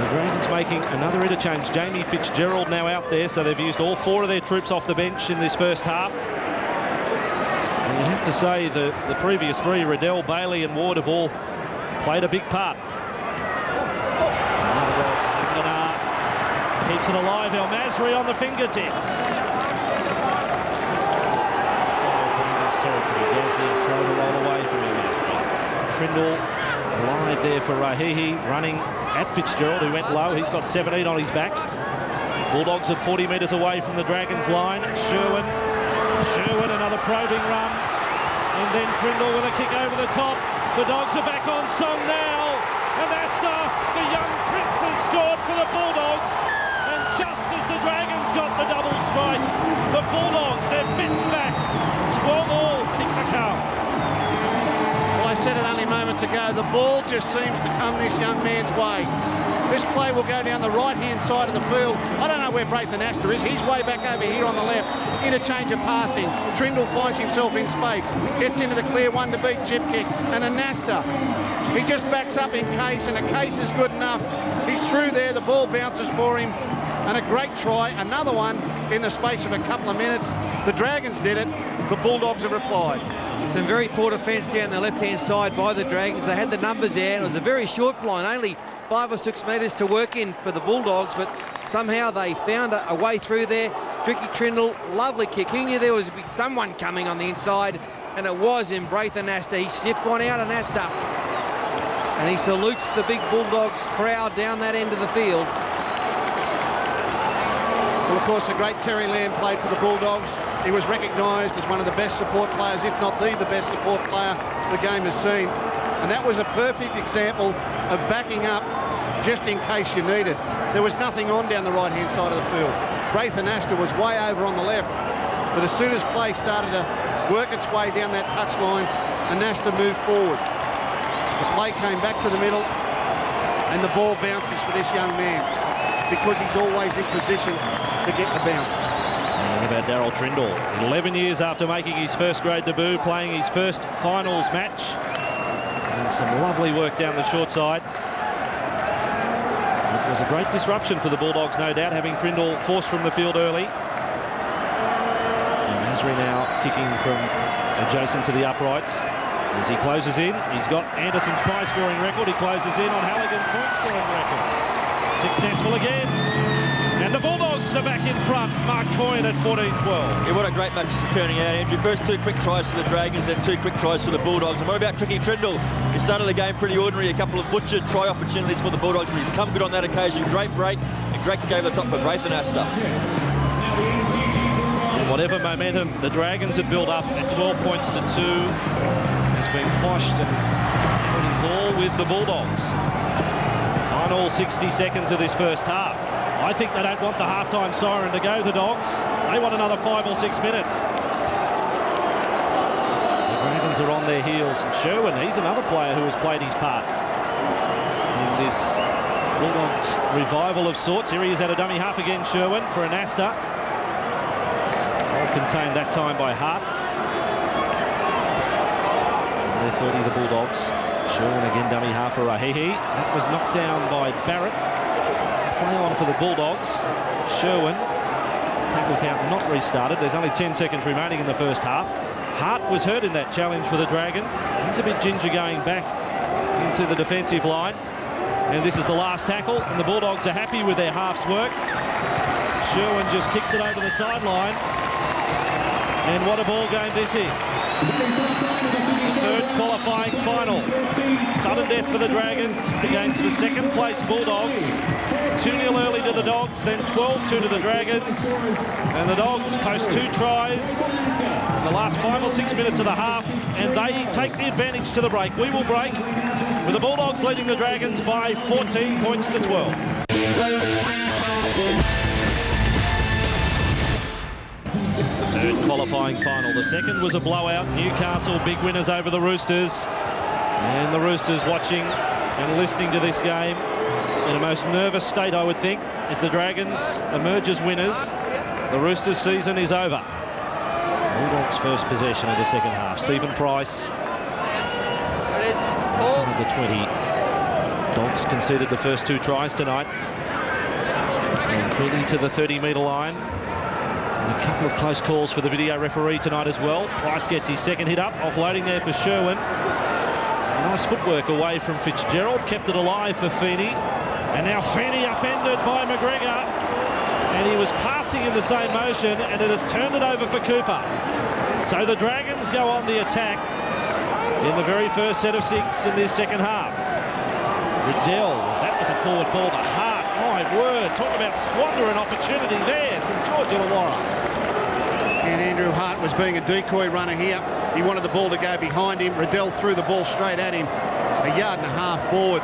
The Dragons making another interchange. Jamie Fitzgerald now out there, so they've used all 4 of their troops off the bench in this first half. And you have to say the previous 3, Riddell, Bailey and Ward, have all played a big part. Keeps it alive. El Masri on the fingertips. So putting this territory. Gasnier slow to roll away from him. Trindle alive there for Rahihi, running at Fitzgerald, who went low. He's got 17 on his back. Bulldogs are 40 metres away from the Dragons line. Sherwin, another probing run. And then Trindle with a kick over the top. The Dogs are back on song now. And Asta, the young prince, has scored for the Bulldogs. And just as the Dragons got the double strike, the Bulldogs, they're bitten back. 12-all, kick to come. Well, I said it only moments ago, the ball just seems to come this young man's way. This play will go down the right-hand side of the field. I don't know where Braithen Asta is. He's way back over here on the left. Interchange of passing. Trindle finds himself in space. Gets into the clear one to beat chip kick. And Anasta, he just backs up in Case, and a Case is good enough. He's through there. The ball bounces for him. And a great try. Another one in the space of a couple of minutes. The Dragons did it. The Bulldogs have replied. Some very poor defence down the left-hand side by the Dragons. They had the numbers there. It was a very short line, only 5 or 6 metres to work in for the Bulldogs, but somehow they found a way through there. Tricky Trindle, lovely kick. He knew there was someone coming on the inside, and it was in Braithen Asta. He sniffed one out, and Asta. And he salutes the big Bulldogs crowd down that end of the field. Well, of course, the great Terry Lamb played for the Bulldogs. He was recognised as one of the best support players, if not the best support player the game has seen. And that was a perfect example of backing up just in case you needed. There was nothing on down the right-hand side of the field. Braithen Asta was way over on the left, but as soon as play started to work its way down that touchline, Asta moved forward. The play came back to the middle, and the ball bounces for this young man because he's always in position to get the bounce. And about Darryl Trindle, 11 years after making his first grade debut, playing his first finals match. And some lovely work down the short side. It was a great disruption for the Bulldogs, no doubt, having Trindle forced from the field early. And Masri now kicking from adjacent to the uprights. As he closes in, he's got Anderson's try-scoring record. He closes in on Halligan's point-scoring record. Successful again. And the Bulldogs are back in front. Mark Coyne at 14-12. Yeah, what a great match this is turning out, Andrew. First 2 quick tries for the Dragons, then 2 quick tries for the Bulldogs. And what about Tricky Trindle? He started the game pretty ordinary, a couple of butchered try opportunities for the Bulldogs, but he's come good on that occasion. Great break, and great kick over the top for Braithen Asta. Whatever momentum the Dragons had built up at 12 points to 2 has been quashed, and it is all with the Bulldogs. Final 60 seconds of this first half. I think they don't want the halftime siren to go, the Dogs. They want another 5 or 6 minutes. The Dragons are on their heels. Sherwin, he's another player who has played his part in this Bulldogs revival of sorts. Here he is at a dummy half again, Sherwin, for Anasta. All contained that time by Hart. They're 30, the Bulldogs. Sherwin again, dummy half for Rahihi. That was knocked down by Barrett. Play on for the Bulldogs. Sherwin, tackle count not restarted. There's only 10 seconds remaining in the first half. Hart was hurt in that challenge for the Dragons. He's a bit ginger going back into the defensive line. And this is the last tackle, and the Bulldogs are happy with their half's work. Sherwin just kicks it over the sideline. And what a ball game this is. Third qualifying final. Sudden death for the Dragons against the second place Bulldogs. 2-0 early to the Dogs, then 12-2 to the Dragons. And the Dogs post 2 tries in the last 5 or 6 minutes of the half, and they take the advantage to the break. We will break with the Bulldogs leading the Dragons by 14 points to 12. Third qualifying final. The second was a blowout. Newcastle big winners over the Roosters. And the Roosters watching and listening to this game in a most nervous state, I would think. If the Dragons emerge as winners, the Roosters season is over. Bulldogs first possession of the second half. Stephen Price inside the 20. Dogs conceded the first 2 tries tonight. And Feeney to the 30-metre line. And a couple of close calls for the video referee tonight as well. Price gets his second hit up, offloading there for Sherwin. Some nice footwork away from Fitzgerald, kept it alive for Feeney. And now Feeney upended by McGregor. And he was passing in the same motion, and it has turned it over for Cooper. So the Dragons go on the attack in the very first set of 6 in this second half. Riddell, that was a forward ball to Hart. My word, talk about squander an opportunity there, St George Illawarra. And Andrew Hart was being a decoy runner here. He wanted the ball to go behind him. Riddell threw the ball straight at him. A yard and a half forward.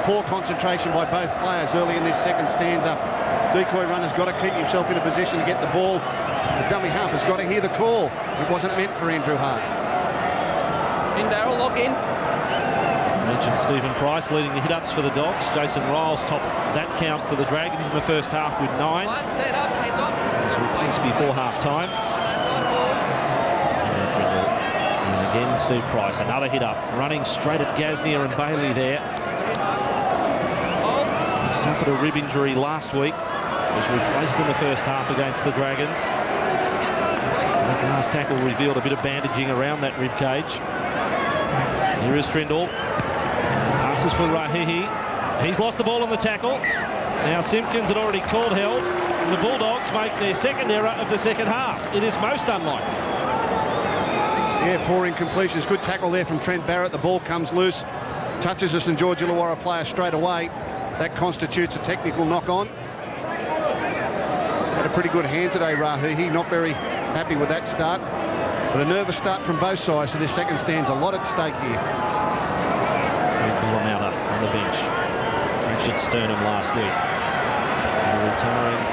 Poor concentration by both players early in this second stanza. Decoy runner's got to keep himself in a position to get the ball. The dummy half has got to hear the call. It wasn't meant for Andrew Hart. In Darryl, lock in. Mentioned Stephen Price leading the hit-ups for the Dogs. Jason Riles topped that count for the Dragons in the first half with 9. As replaced before half-time. And again, Steve Price, another hit-up, running straight at Gasnier and Bailey there. He suffered a rib injury last week. Was replaced in the first half against the Dragons. That last tackle revealed a bit of bandaging around that rib cage. Here is Trindle. Passes for Rahihi. He's lost the ball on the tackle. Now Simpkins had already called held. And the Bulldogs make their second error of the second half. It is most unlikely. Yeah, poor incompletions. Good tackle there from Trent Barrett. The ball comes loose. Touches a St George Illawarra player straight away. That constitutes a technical knock-on. He's had a pretty good hand today, Rahihi. Not very happy with that start. But a nervous start from both sides to this second stanza. A lot at stake here. Bullamouta on the bench. Fractured sternum last week. A retiring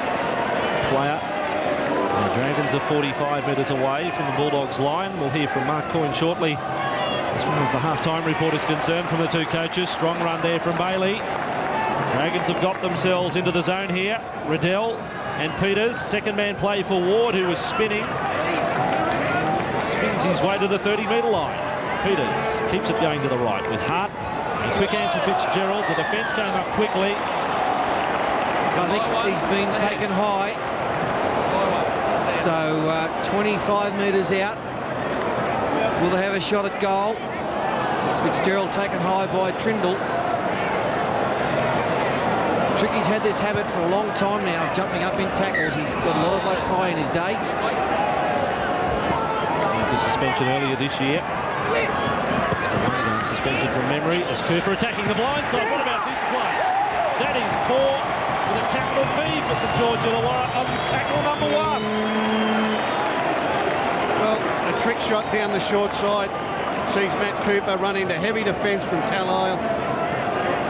player. The Dragons are 45 metres away from the Bulldogs line. We'll hear from Mark Coyne shortly. As far as the half-time report is concerned from the 2 coaches. Strong run there from Bailey. Dragons have got themselves into the zone here. Riddell and Peters. Second man play for Ward, who was spinning. Spins his way to the 30-metre line. Peters keeps it going to the right with Hart. A quick answer Fitzgerald. The defence came up quickly. I think he's been taken high. So 25 metres out. Will they have a shot at goal? It's Fitzgerald taken high by Trindle. Tricky's had this habit for a long time now of jumping up in tackles. He's got a lot of blokes high in his day. Into suspension earlier this year. Just a 1-game suspension from memory as Cooper attacking the blind side. What about this play? That is poor with a capital P for St George Illawarra on tackle number 1. Well, a trick shot down the short side sees Matt Cooper run into heavy defence from Talile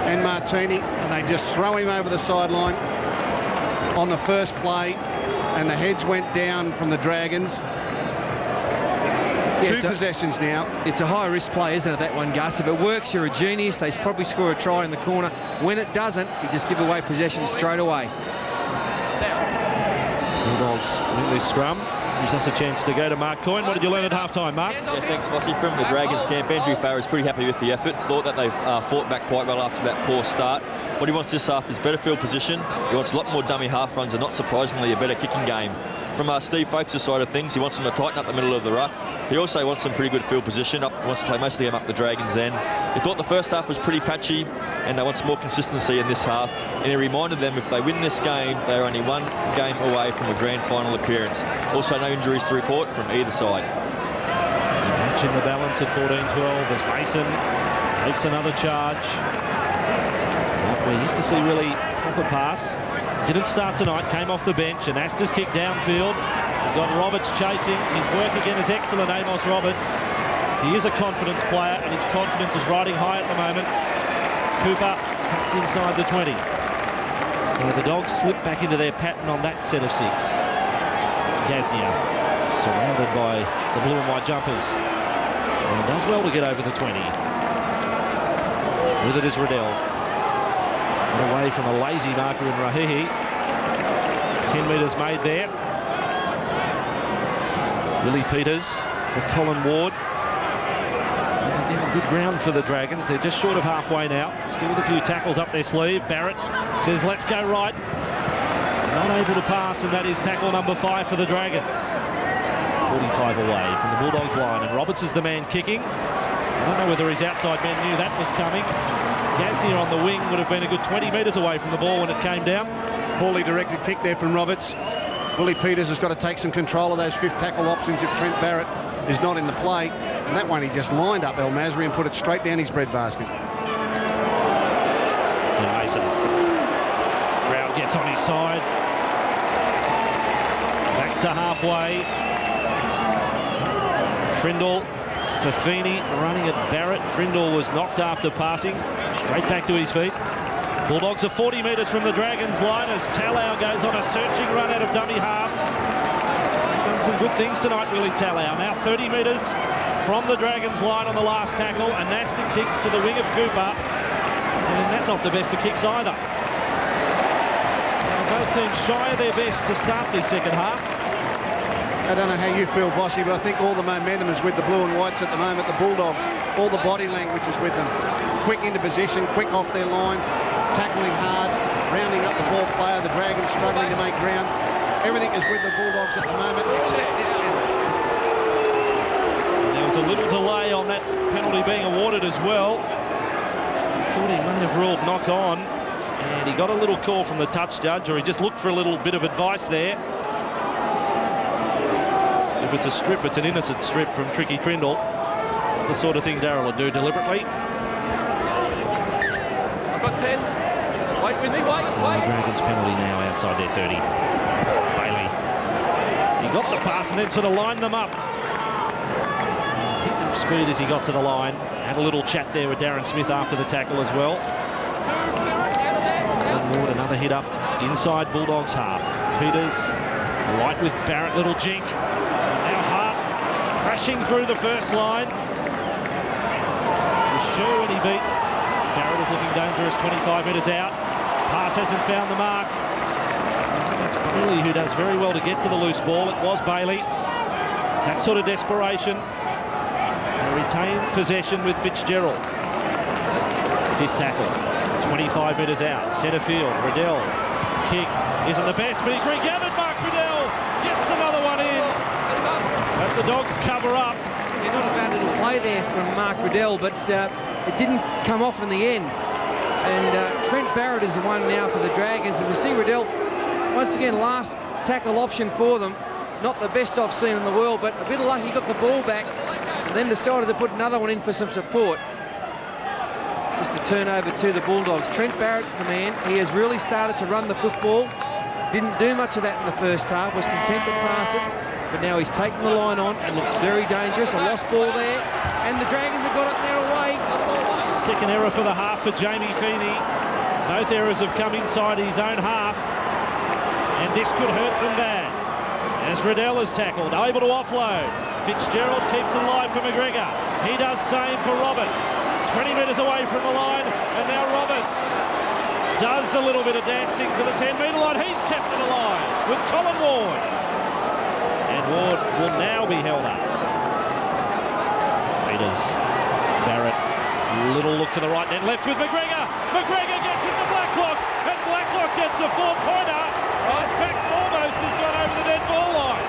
and Martini, and they just throw him over the sideline on the first play, and the heads went down from the Dragons. Yeah, 2 possessions now. It's a high-risk play, isn't it, that one, Gus? If it works, you're a genius. They probably score a try in the corner. When it doesn't, you just give away possession straight away. Bulldogs win this scrum. Gives us a chance to go to Mark Coyne. What did you learn at half-time, Mark? Yeah, thanks, Fossey. From the Dragons camp, Andrew Farrer is pretty happy with the effort. Thought that they've fought back quite well after that poor start. What he wants this half is better field position. He wants a lot more dummy half runs and, not surprisingly, a better kicking game. From Steve Folkes' side of things, he wants them to tighten up the middle of the ruck. He also wants some pretty good field position. Wants to play most of the game up the Dragons' end. He thought the first half was pretty patchy, and they want some more consistency in this half. And he reminded them if they win this game, they're only 1 game away from a grand final appearance. Also, no injuries to report from either side. Matching the balance at 14-12 as Mason takes another charge. We're yet to see really proper pass. Didn't start tonight, came off the bench, and Astor's kick downfield. He's got Roberts chasing. His work again is excellent, Amos Roberts. He is a confidence player, and his confidence is riding high at the moment. Cooper tucked inside the 20. So the Dogs slip back into their pattern on that set of 6. Gasnier surrounded by the blue and white jumpers. And does well to get over the 20. With it is Riddell. And away from a lazy marker in Rahihi. 10 metres made there. Willie Peters for Colin Ward. And again, Good ground for the Dragons. They're just short of halfway now. Still with a few tackles up their sleeve. Barrett says, let's go right. Not able to pass, and that is tackle number 5 for the Dragons. 45 away from the Bulldogs line, and Roberts is the man kicking. I don't know whether his outside men knew that was coming. Gasnier on the wing would have been a good 20 metres away from the ball when it came down. Poorly directed kick there from Roberts. Willie Peters has got to take some control of those fifth tackle options if Trent Barrett is not in the play. And that one he just lined up El Masri and put it straight down his breadbasket. And Mason. Crowd gets on his side. Back to halfway. Trindle, Fafini running at Barrett. Trindle was knocked after passing. Straight back to his feet. Bulldogs are 40 metres from the Dragons line as Talau goes on a searching run out of dummy half. He's done some good things tonight, Willie Talau. Now 30 metres from the Dragons line on the last tackle. Anasta kicks to the wing of Cooper. And that's not the best of kicks either. So both teams shy of their best to start this second half. I don't know how you feel, Vossi, but I think all the momentum is with the blue and whites at the moment. The Bulldogs, all the body language is with them. Quick into position, quick off their line, tackling hard, rounding up the ball player. The Dragons struggling to make ground. Everything is with the Bulldogs at the moment, except this penalty. There was a little delay on that penalty being awarded as well. I thought he may have ruled knock on, and he got a little call from the touch judge, or he just looked for a little bit of advice there. If it's a strip, it's an innocent strip from Tricky Trindle. The sort of thing Darryl would do deliberately. I've got 10. Wait with me, wait. The Dragons penalty now outside their 30. Bailey. He got the pass and then sort of lined them up. Picked up speed as he got to the line. Had a little chat there with Darren Smith after the tackle as well. And Ward, another hit up inside Bulldogs half. Peters light with Barrett, little jink. Now Hart crashing through the first line. Was sure when he beat. Barrett is looking dangerous, 25 metres out. Pass hasn't found the mark. That's Bailey who does very well to get to the loose ball. It was Bailey. That sort of desperation. A retained possession with Fitzgerald. Fifth tackle, 25 metres out. Centre field, Riddell. Kick isn't the best, but he's regathered. Mark Riddell gets another one in. But the Dogs cover up. Yeah, not a bad little play there from Mark Riddell, but it didn't come off in the end. And Trent Barrett is the one now for the Dragons. And we see Riddell, once again, last tackle option for them. Not the best I've seen in the world, but a bit of luck, he got the ball back and then decided to put another one in for some support. Just a turnover to the Bulldogs. Trent Barrett's the man. He has really started to run the football. Didn't do much of that in the first half, was content to pass it. But now he's taken the line on and looks very dangerous. A lost ball there. And the Dragons have got it there away. Second error for the half for Jamie Feeney. Both errors have come inside his own half. And this could hurt them bad. As Riddell is tackled, able to offload. Fitzgerald keeps it alive for McGregor. He does same for Roberts. 20 metres away from the line. And now Roberts does a little bit of dancing to the 10-metre line. He's kept it alive with Colin Ward. And Ward will now be held up. Peters, Barrett, little look to the right, then left with McGregor. McGregor gets it to Blacklock, and Blacklock gets a 4-pointer. In fact, almost has gone over the dead ball line.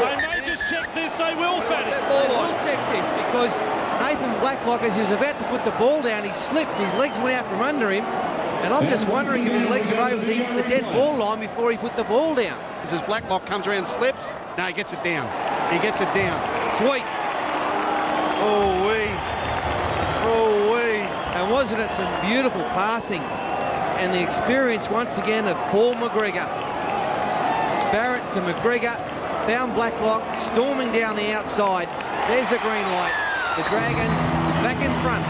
They may just check this, they will, Fatty. They will check this because Nathan Blacklock, as he was about to put the ball down, he slipped, his legs went out from under him. And I'm just wondering if his legs are over the dead ball line before he put the ball down. As Blacklock comes around, slips. No, he gets it down. He gets it down. Sweet. Oh-wee. Oh-wee. And wasn't it some beautiful passing? And the experience, once again, of Paul McGregor. Barrett to McGregor. Found Blacklock, storming down the outside. There's the green light. The Dragons back in front.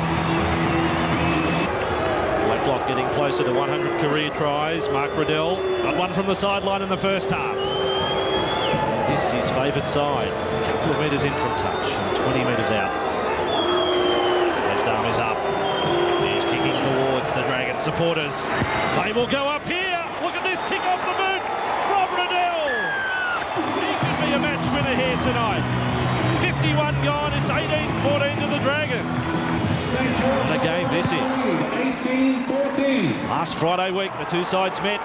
Blacklock getting closer to 100 career tries. Mark Riddell got one from the sideline in the first half. And this is favoured side. A couple of metres in from touch and 20 metres out. Left arm is up. He's kicking towards the Dragon supporters. They will go up here. Look at this kick off the boot from Riddell. He could be a match winner here tonight. 51 gone. It's 18-14 to the Dragons. What a game this is. 18-14. Last Friday week, the two sides met.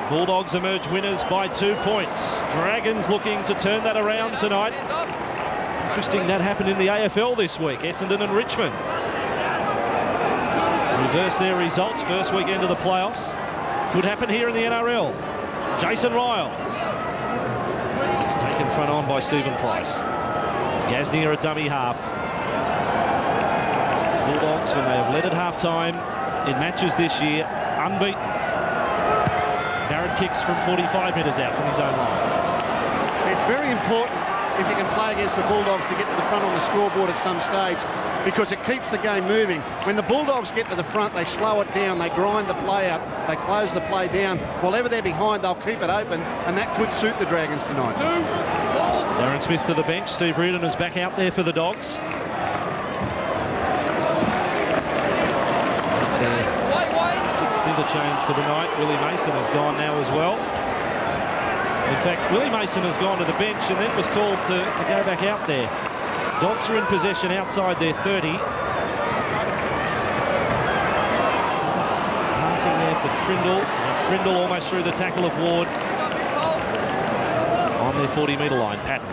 Bulldogs emerge winners by 2 points. Dragons looking to turn that around tonight. Interesting that happened in the AFL this week, Essendon and Richmond. Reverse their results, first weekend of the playoffs. Could happen here in the NRL. Jason Riles. He's taken front on by Stephen Price. Gasnier at dummy half. Bulldogs, when they have led at half-time in matches this year, unbeaten. Barrett kicks from 45 metres out from his own line. It's very important if you can play against the Bulldogs to get to the front on the scoreboard at some stage, because it keeps the game moving. When the Bulldogs get to the front, they slow it down, they grind the play out, they close the play down. Whatever they're behind, they'll keep it open, and that could suit the Dragons tonight. Darren Smith to the bench. Steve Reardon is back out there for the Dogs. Sixth interchange for the night. Willie Mason has gone now as well. In fact, Willie Mason has gone to the bench and then was called to go back out there. Dogs are in possession outside their 30. Passing there for Trindle. And Trindle almost through the tackle of Ward. On their 40-metre line, Patton.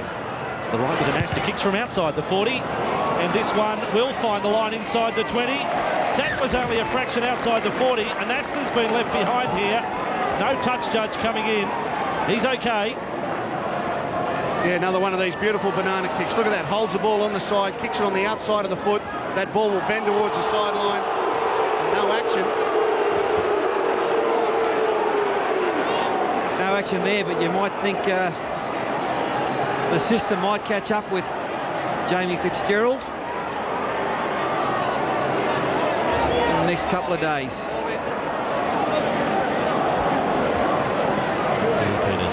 It's the right with an Asta. Kicks from outside the 40. And this one will find the line inside the 20. That was only a fraction outside the 40. And Asta's been left behind here. No touch judge coming in. He's okay. Yeah, another one of these beautiful banana kicks. Look at that. Holds the ball on the side, kicks it on the outside of the foot. That ball will bend towards the sideline. No action. No action there, but you might think the system might catch up with Jamie Fitzgerald in the next couple of days.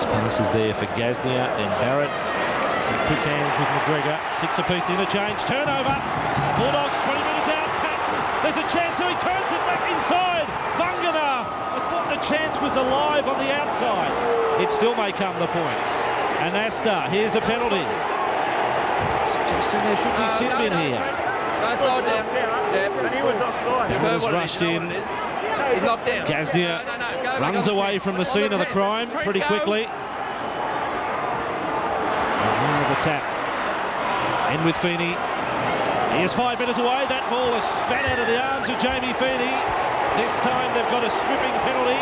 Passes there for Gasnier, then Barrett. Some quick hands with McGregor. 6 apiece interchange. Turnover. Bulldogs 20 minutes out. There's a chance, so he turns it back inside. Vangana. I thought the chance was alive on the outside. It still may come the points. And Asta, here's a penalty. Suggesting there should be sin bin here. Don't slow it down. Yeah, and he was offside. Barrett has rushed in. He's knocked down. Gasnier runs away from the scene of the crime pretty quickly. And the tap. In with Feeney. He is 5 metres away. That ball is spat out of the arms of Jamie Feeney. This time they've got a stripping penalty.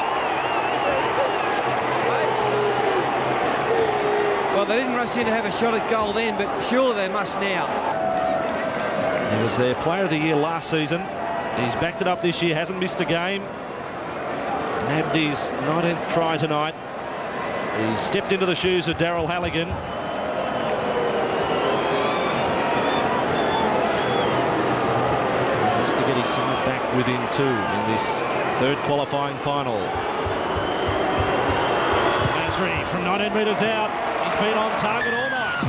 Well, they didn't rush in to have a shot at goal then, but surely they must now. He was their player of the year last season. He's backed it up this year, hasn't missed a game. Nabbed his 19th try tonight. He stepped into the shoes of Darryl Halligan. Just to get his side back within 2 in this third qualifying final. Masri from 19 metres out. He's been on target all night.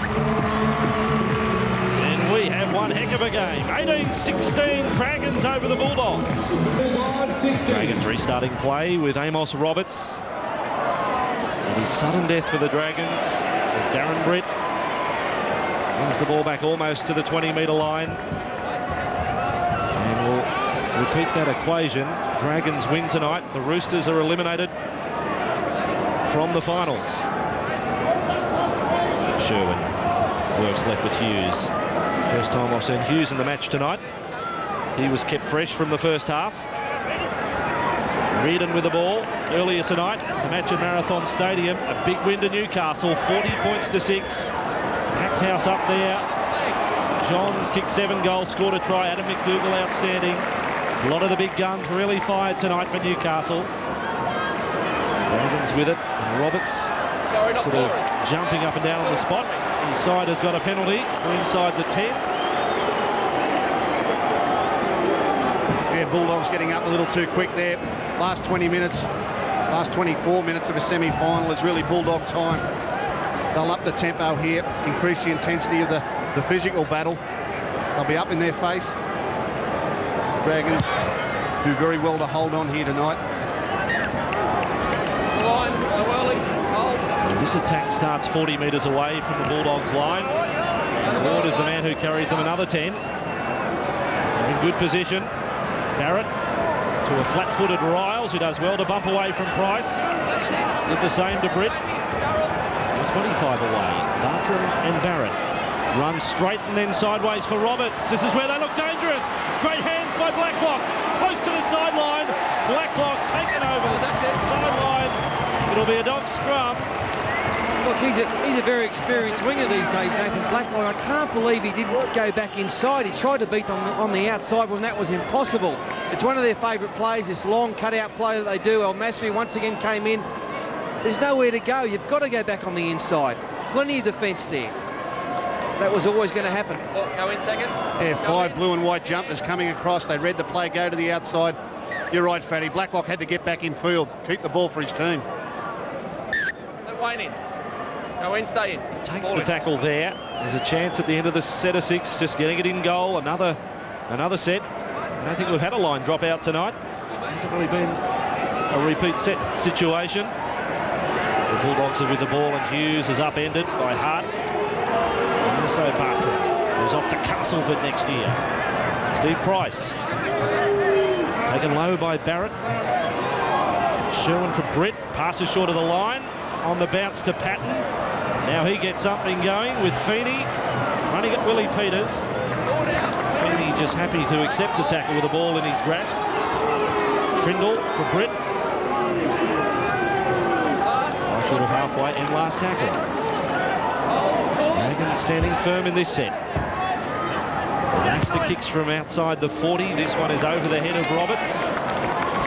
And we have one heck of a game. 18-16 Dragons over the Bulldogs. Dragons restarting play with Amos Roberts. It is sudden death for the Dragons as Darren Britt brings the ball back almost to the 20-metre line. And we'll repeat that equation. Dragons win tonight. The Roosters are eliminated from the finals. Sherwin works left with Hughes. First time I've seen Hughes in the match tonight. He was kept fresh from the first half. Reardon with the ball earlier tonight. The match at Marathon Stadium. A big win to Newcastle, 40 points to 6. Packed house up there. Johns kicked 7 goals, scored a try. Adam McDougall outstanding. A lot of the big guns really fired tonight for Newcastle. Dragons with it. And Roberts sort of jumping up and down on the spot. His side has got a penalty for inside the 10. Yeah, Bulldogs getting up a little too quick there. Last 20 minutes, last 24 minutes of a semi-final is really Bulldog time. They'll up the tempo here, increase the intensity of the physical battle. They'll be up in their face. Dragons do very well to hold on here tonight. And this attack starts 40 metres away from the Bulldogs line. Ward is the man who carries them another 10. In good position. Barrett to a flat-footed Riles, who does well to bump away from Price. Did the same to Britt. 25 away. Bartram and Barrett run straight and then sideways for Roberts. This is where they look dangerous. Great hands by Blacklock. Close to the sideline. Blacklock taken over the sideline. It'll be a dog scrum. Look, he's a very experienced winger these days, Nathan Blacklock. I can't believe he didn't go back inside. He tried to beat them on the outside when that was impossible. It's one of their favourite plays, this long cut-out play that they do. El Masri once again came in. There's nowhere to go. You've got to go back on the inside. Plenty of defence there. That was always going to happen. Go in seconds. Yeah, 5 blue and white jumpers coming across. They read the play, go to the outside. You're right, Fatty. Blacklock had to get back in field, keep the ball for his team. Let Wayne in. Go in, stay in. Takes the tackle there. There's a chance at the end of the set of 6, just getting it in goal. Another set. I don't think we've had a line drop out tonight. Hasn't really been a repeat set situation. The Bulldogs are with the ball, and Hughes is upended by Hart. And also Bartram, who's off to Castleford next year. Steve Price. Taken low by Barrett. Sherwin for Britt. Passes short of the line. On the bounce to Patton. Now he gets something going with Feeney. Running at Willie Peters. Feeney just happy to accept a tackle with the ball in his grasp. Trindle for Britt. Short of halfway and last tackle. Dragons standing firm in this set. Asta kicks from outside the 40. This one is over the head of Roberts.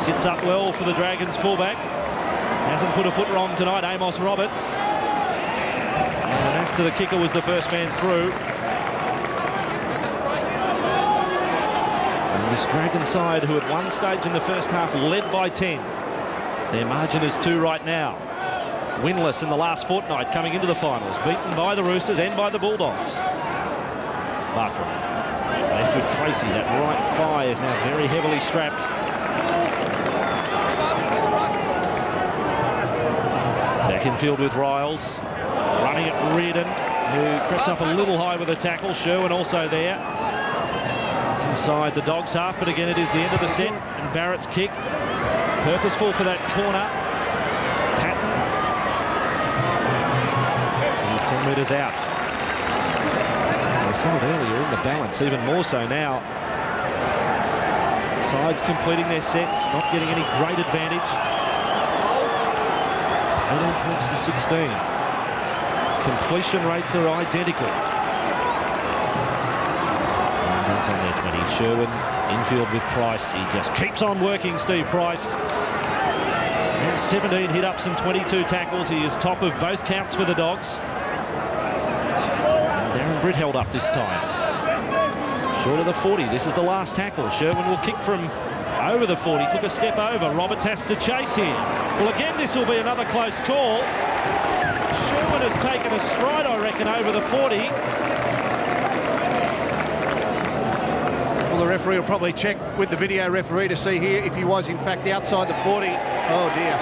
Sits up well for the Dragons fullback. Hasn't put a foot wrong tonight, Amos Roberts. And Asta, the kicker, was the first man through. And this Dragon side, who at one stage in the first half led by 10. Their margin is 2 right now. Winless in the last fortnight coming into the finals. Beaten by the Roosters and by the Bulldogs. Bartram. Left with Tracy. That right thigh is now very heavily strapped. Back in field with Riles. Running at Reardon, who crept up a little high with a tackle. Sherwin also there. Inside the Dogs half, but again it is the end of the set. And Barrett's kick. Purposeful for that corner. 10 metres out. We saw it earlier in the balance, even more so now. Sides completing their sets, not getting any great advantage. 18 points to 16. Completion rates are identical. On their 20. Sherwin infield with Price. He just keeps on working, Steve Price. Now 17 hit-ups and 22 tackles. He is top of both counts for the Dogs. Britt held up this time. Short of the 40. This is the last tackle. Sherwin will kick from over the 40. Took a step over. Roberts has to chase here. Well, again, this will be another close call. Sherwin has taken a stride, I reckon, over the 40. Well, the referee will probably check with the video referee to see here if he was, in fact, outside the 40. Oh, dear.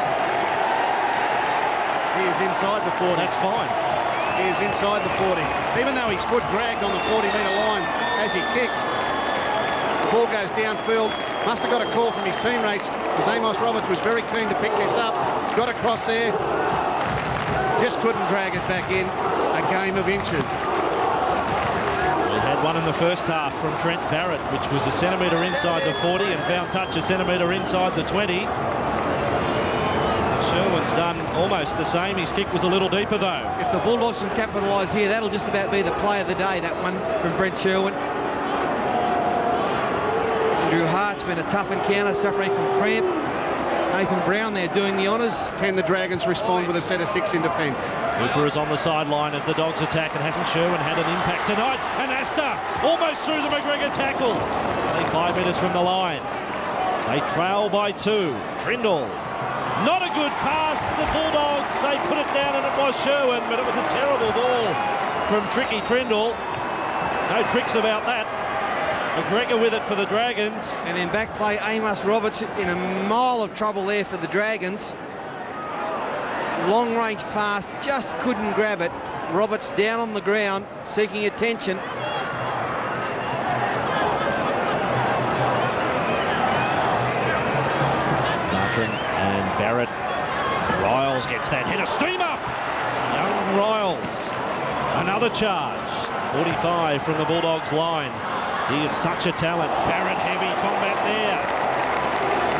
He is inside the 40. That's fine. He is inside the 40. Even though his foot dragged on the 40-metre line as he kicked. The ball goes downfield. Must have got a call from his teammates because Amos Roberts was very keen to pick this up. Got across there. Just couldn't drag it back in. A game of inches. We had one in the first half from Trent Barrett, which was a centimetre inside the 40 and found touch a centimetre inside the 20. Sherwin's done almost the same. His kick was a little deeper, though. If the Bulldogs can capitalise here, that'll just about be the play of the day, that one from Brent Sherwin. Andrew Hart's been a tough encounter, suffering from cramp. Nathan Brown there doing the honours. Can the Dragons respond with a set of 6 in defence? Cooper is on the sideline as the Dogs attack, and hasn't Sherwin had an impact tonight? And Asta almost through the McGregor tackle. Only 5 metres from the line. They trail by 2. Trindle. Not a good pass, the Bulldogs. They put it down and it was Sherwin, but it was a terrible ball from Tricky Trindle. No tricks about that. McGregor with it for the Dragons. And in back play, Amos Roberts in a mile of trouble there for the Dragons. Long range pass, just couldn't grab it. Roberts down on the ground, seeking attention. Bartram and Barrett. Riles gets that header. Steam up! Young Riles. Another charge. 45 from the Bulldogs line. He is such a talent. Barrett, heavy combat there.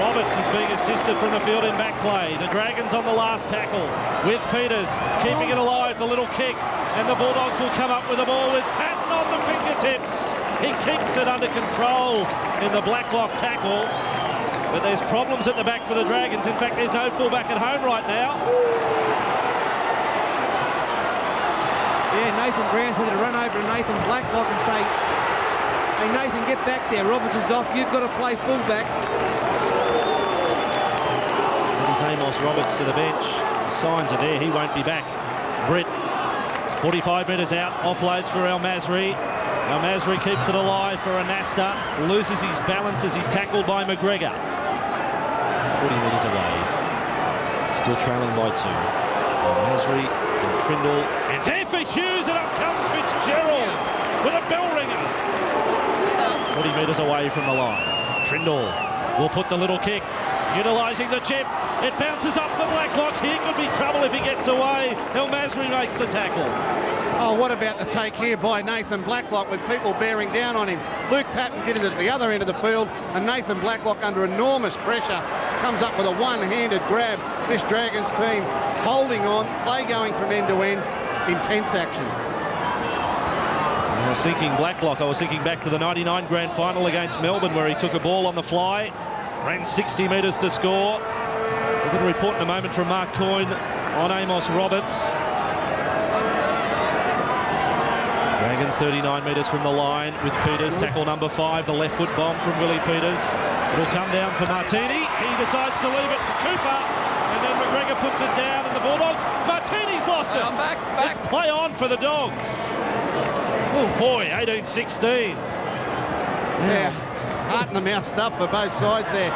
Roberts is being assisted from the field in back play. The Dragons on the last tackle with Peters keeping it alive. The little kick, and the Bulldogs will come up with the ball with Patton on the fingertips. He keeps it under control in the Blacklock tackle. But there's problems at the back for the Dragons. In fact, there's no fullback at home right now. Yeah, Nathan Brown's had to run over to Nathan Blacklock and say, hey, Nathan, get back there. Roberts is off. You've got to play fullback. That is Amos Roberts to the bench. The signs are there. He won't be back. Britt, 45 metres out, offloads for El Masri. El Masri keeps it alive for Anasta. Loses his balance as he's tackled by McGregor. 40 metres away. Still trailing by 2. El Masri and Trindle. And there for Hughes, and up comes Fitzgerald with a bell ringer. 40 metres away from the line. Trindle will put the little kick, utilising the chip. It bounces up for Blacklock. Here could be trouble if he gets away. El Masri makes the tackle. Oh, what about the take here by Nathan Blacklock with people bearing down on him? Luke Patton getting to the other end of the field, and Nathan Blacklock under enormous pressure comes up with a one-handed grab. This Dragons team holding on, play going from end to end, intense action. I was thinking Blacklock, I was thinking back to the 99 grand final against Melbourne where he took a ball on the fly, ran 60 metres to score. We're going to report in a moment from Mark Coyne on Amos Roberts. Dragons 39 metres from the line with Peters, tackle number 5, the left foot bomb from Willie Peters. It'll come down for Martini. He decides to leave it for Cooper, and then McGregor puts it down, and the Bulldogs, Martini's lost it. Back. It's play on for the Dogs. Oh boy, 18-16. Yeah, heart in the mouth stuff for both sides there.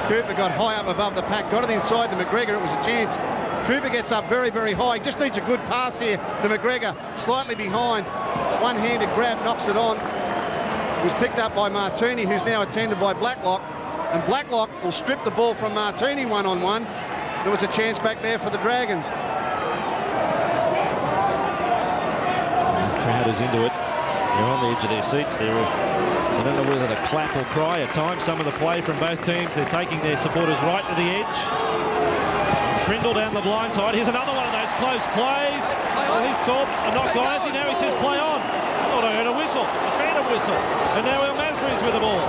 Cooper got high up above the pack, got it inside to McGregor. It was a chance. Cooper gets up very, very high. Just needs a good pass here to McGregor. Slightly behind. One-handed grab, knocks it on. It was picked up by Martini, who's now attended by Blacklock. And Blacklock will strip the ball from Martini one-on-one. There was a chance back there for the Dragons. The crowd is into it. They're on the edge of their seats. I don't know whether to clap or cry at times. Some of the play from both teams, they're taking their supporters right to the edge. Trindle down the blind side. Here's another one of those close plays. Well, he's called a knock by Izzy. Now he says play on. I thought I heard a whistle, a phantom whistle. And now El Masri's with the ball.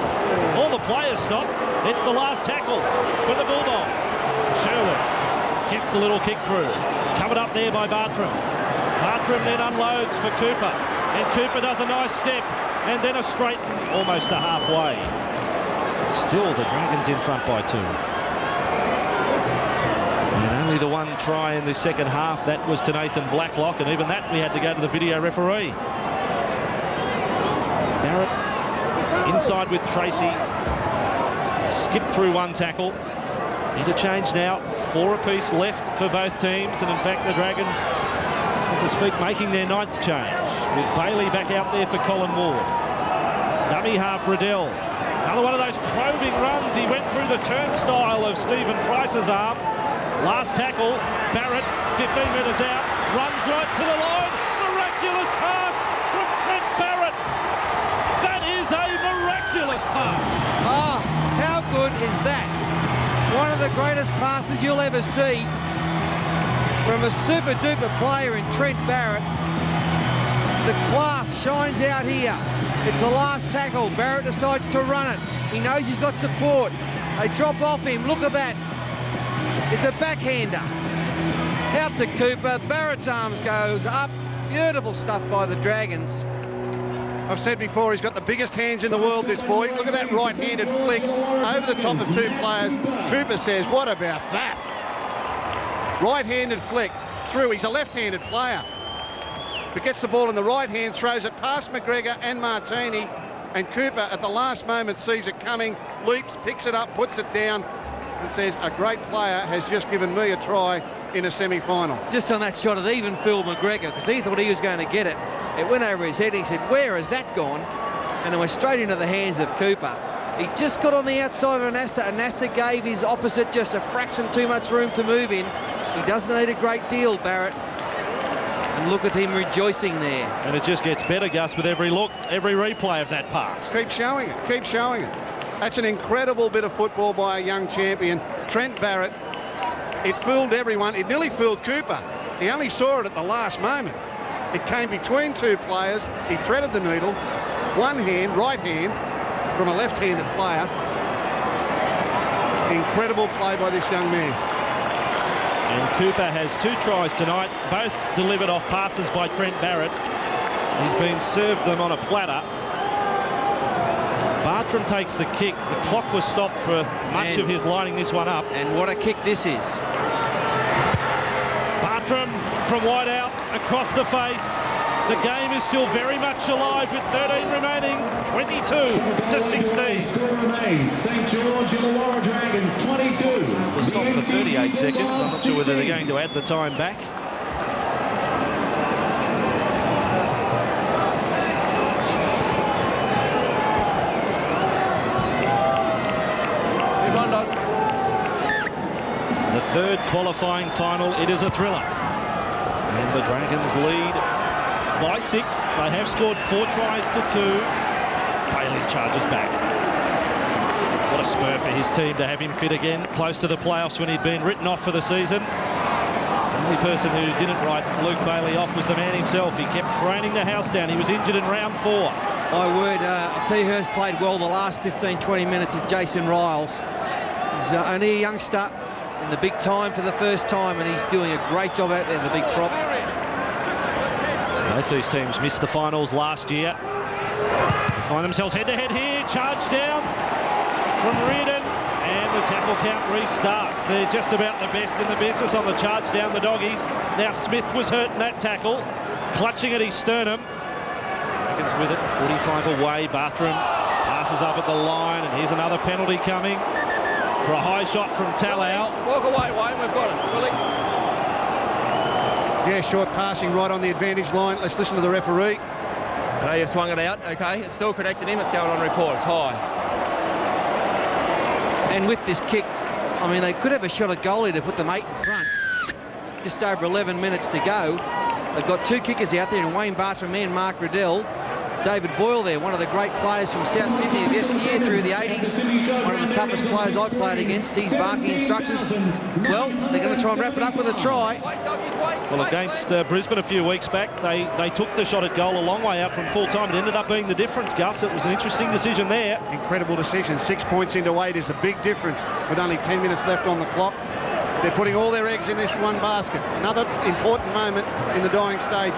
All the players stop. It's the last tackle for the Bulldogs. Sherwood gets the little kick through. Covered up there by Bartram. Bartram then unloads for Cooper. And Cooper does a nice step. And then a straighten almost to halfway. Still the Dragons in front by 2. And only the one try in the second half, that was to Nathan Blacklock, and even that we had to go to the video referee. Barrett inside with Tracy, skipped through one tackle. Interchange now, 4 apiece left for both teams, and in fact the Dragons, just as I speak, making their 9th change, with Bailey back out there for Colin Ward. Dummy half Riddell, another one of those probing runs. He went through the turnstile of Stephen Price's arm. Last tackle, Barrett, 15 metres out, runs right to the line. Miraculous pass from Trent Barrett. That is a miraculous pass. Ah, how good is that? One of the greatest passes you'll ever see from a super-duper player in Trent Barrett. The class shines out here. It's the last tackle. Barrett decides to run it. He knows he's got support. They drop off him. Look at that. It's a backhander. Out to Cooper. Barrett's arms goes up. Beautiful stuff by the Dragons. I've said before, he's got the biggest hands in the world, this boy. Look at that right-handed flick over the top of 2 players. Cooper says, what about that? Right-handed flick through. He's a left-handed player. But gets the ball in the right hand, throws it past McGregor and Martini. And Cooper, at the last moment, sees it coming, leaps, picks it up, puts it down, and says, a great player has just given me a try. in a semi-final. Just on that shot of even Phil McGregor, because he thought he was going to get it. It went over his head. He said, where has that gone? And it went straight into the hands of Cooper. He just got on the outside of Anasta, and Anasta gave his opposite just a fraction too much room to move in. He doesn't need a great deal, Barrett. And look at him rejoicing there. And it just gets better, Gus, with every look, every replay of that pass. Keep showing it, keep showing it. That's an incredible bit of football by a young champion, Trent Barrett. It fooled everyone. It nearly fooled Cooper. He only saw it at the last moment. It came between two players. He threaded the needle. One hand, right hand, from a left-handed player. Incredible play by this young man. And Cooper has 2 tries tonight, both delivered off passes by Trent Barrett. He's been served them on a platter. Bartram takes the kick. The clock was stopped for much of his lining this one up. And what a kick this is. Bartram from wide out, across the face. The game is still very much alive with 13 remaining, 22-16. Score remains St George and the Warra Dragons 22. We'll stop for 38 seconds. I'm not sure whether they're going to add the time back. The third qualifying final. It is a thriller. And the Dragons lead by 6. They have scored 4 tries to 2. Bailey charges back. What a spur for his team to have him fit again, close to the playoffs when he'd been written off for the season. The only person who didn't write Luke Bailey off was the man himself. He kept training the house down. He was injured in round 4. My word, I'll tell you who's played well the last 15-20 minutes is Jason Riles. He's only a youngster in the big time for the first time, and he's doing a great job out there, the big prop. Both these teams missed the finals last year. They find themselves head-to-head here. Charge down from Reardon, and the tackle count restarts. They're just about the best in the business on the charge down, the Doggies. Now Smith was hurt in that tackle, clutching at his sternum. Dragons with it, 45 away. Bartram passes up at the line, and here's another penalty coming for a high shot from Talau. Walk away, Wayne. We've got it. Willie. Yeah, short passing right on the advantage line. Let's listen to the referee. I know you've swung it out, okay. It's still connected him. It's going on report. It's high. And with this kick, I mean, they could have a shot at goalie to put them 8 in front. Just over 11 minutes to go. They've got 2 kickers out there in Wayne Bartram and Mark Riddell. David Boyle there, one of the great players from South Sydney of yesteryear through the 80s. One of the toughest players I've played against. He's barking instructions. Well, they're going to try and wrap it up with a try. Well, against Brisbane a few weeks back, they took the shot at goal a long way out from full time. It ended up being the difference, Gus. It was an interesting decision there. Incredible decision. 6 points into 8 is a big difference with only 10 minutes left on the clock. They're putting all their eggs in this one basket. Another important moment in the dying stages.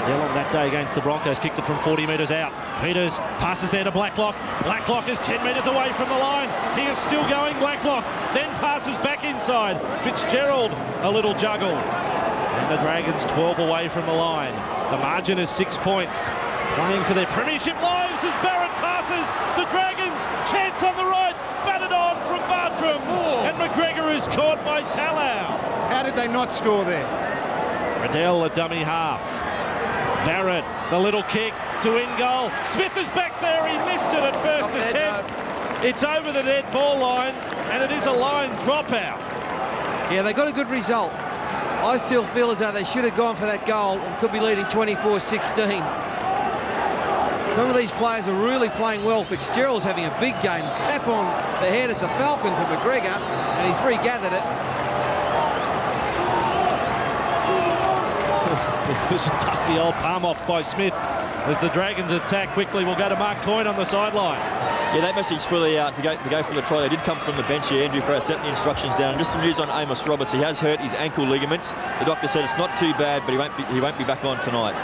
Adele on that day against the Broncos kicked it from 40 metres out. Peters passes there to Blacklock. Blacklock is 10 metres away from the line. He is still going, Blacklock. Then passes back inside. Fitzgerald, a little juggle. And the Dragons 12 away from the line. The margin is 6 points. Playing for their premiership lives as Barrett passes. The Dragons, chance on the right. Batted on from Bartram. And McGregor is caught by Talau. How did they not score there? Riddell, a dummy half. Barrett, the little kick to in goal. Smith is back there. He missed it at first attempt. It's over the dead ball line, and it is a line dropout. Yeah, they got a good result. I still feel as though they should have gone for that goal and could be leading 24-16. Some of these players are really playing well. Fitzgerald's having a big game. Tap on the head. It's a falcon to McGregor, and he's regathered it. It was a dusty old palm off by Smith as the Dragons attack quickly. We'll go to Mark Coyne on the sideline. Yeah, that message for the to go for the try. They did come from the bench here. Andrew Farrow sent the instructions down. And just some news on Amos Roberts. He has hurt his ankle ligaments. The doctor said it's not too bad, but he won't be back on tonight.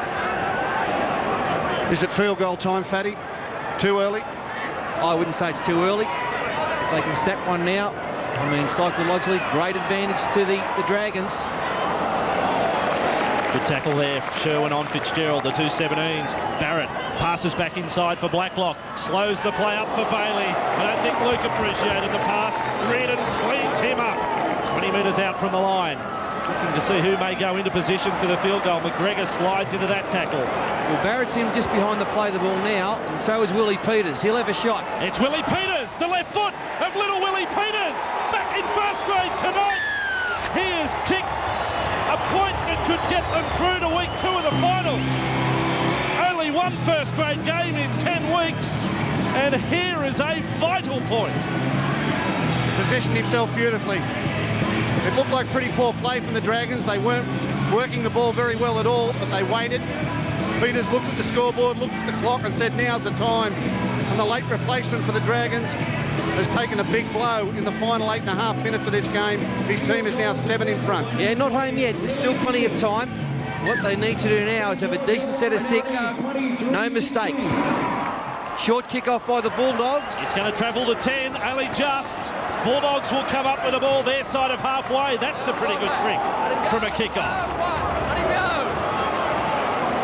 Is it field goal time, Fatty? Too early? I wouldn't say it's too early. If they can snap one now, I mean, psychologically, great advantage to the Dragons. Good tackle there, Sherwin on Fitzgerald, the 2-17s. Barrett passes back inside for Blacklock, slows the play up for Bailey. I don't think Luke appreciated the pass. Reardon cleans him up. 20 metres out from the line. looking to see who may go into position for the field goal. McGregor slides into that tackle. Well, Barrett's in just behind the play the ball now, and so is Willie Peters. He'll have a shot. It's Willie Peters, the left foot of little Willie Peters, back in first grade tonight. He has kicked a point that could get them through to week 2 of the finals. Only one first grade game in 10 weeks, and here is a vital point. Positioned himself beautifully. It looked like pretty poor play from the Dragons. They weren't working the ball very well at all, but they waited. Peters looked at the scoreboard, looked at the clock and said, now's the time. And the late replacement for the Dragons has taken a big blow in the final 8.5 minutes of this game. His team is now 7 in front. Yeah, not home yet. There's still plenty of time. What they need to do now is have a decent set of 6. No mistakes. Short kick-off by the Bulldogs. It's going to travel to 10, only just. Bulldogs will come up with the ball their side of halfway. That's a pretty good trick from a kick-off.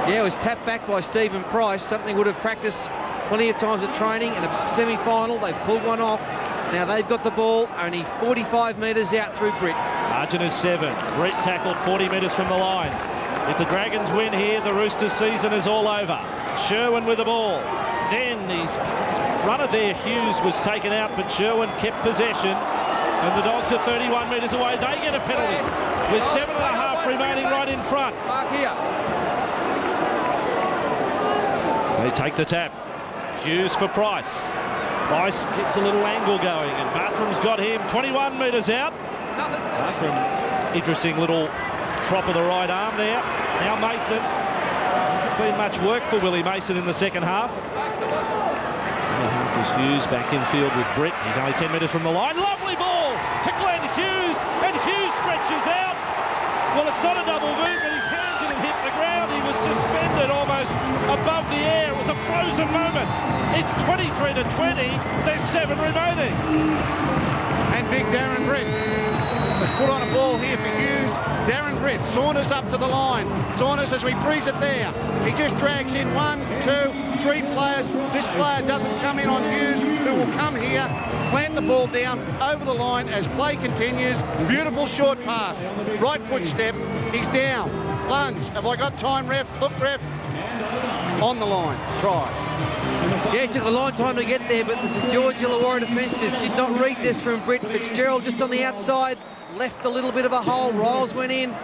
Yeah, it was tapped back by Stephen Price, something would have practiced plenty of times at training. In a semi-final, they pulled one off. Now they've got the ball, only 45 metres out through Britt. Margin is 7. Britt tackled 40 metres from the line. If the Dragons win here, the Roosters' season is all over. Sherwin with the ball. Then his runner there, Hughes, was taken out, but Sherwin kept possession. And the Dogs are 31 metres away. They get a penalty with 7.5 remaining right in front. They take the tap. Hughes for Price. Price gets a little angle going, and Bartram's got him 21 metres out. Bartram, interesting little prop of the right arm there. Now Mason. Hasn't been much work for Willie Mason in the second half. Humphries Hughes back in field with Britt. He's only 10 metres from the line. Lovely ball to Glenn Hughes, and Hughes stretches out. Well, it's not a double move, but his hand didn't hit the ground. He was suspended almost above the air. It was a frozen moment. It's 23 to 20. There's 7 remaining. And big Darren Britt has put on a ball here for Hughes. Darren Britt saunders up to the line. Saunders, as we freeze it there, he just drags in 1, 2, 3 players. This player doesn't come in on Hughes, who will come here, plant the ball down over the line as play continues. Beautiful short pass. Right foot step. He's down. Lunge. Have I got time, ref? Look, ref. On the line. Try. Yeah, it took a long time to get there, but the St George Illawarra defence just did not read this from Britt. Fitzgerald just on the outside, left a little bit of a hole. Riles went in.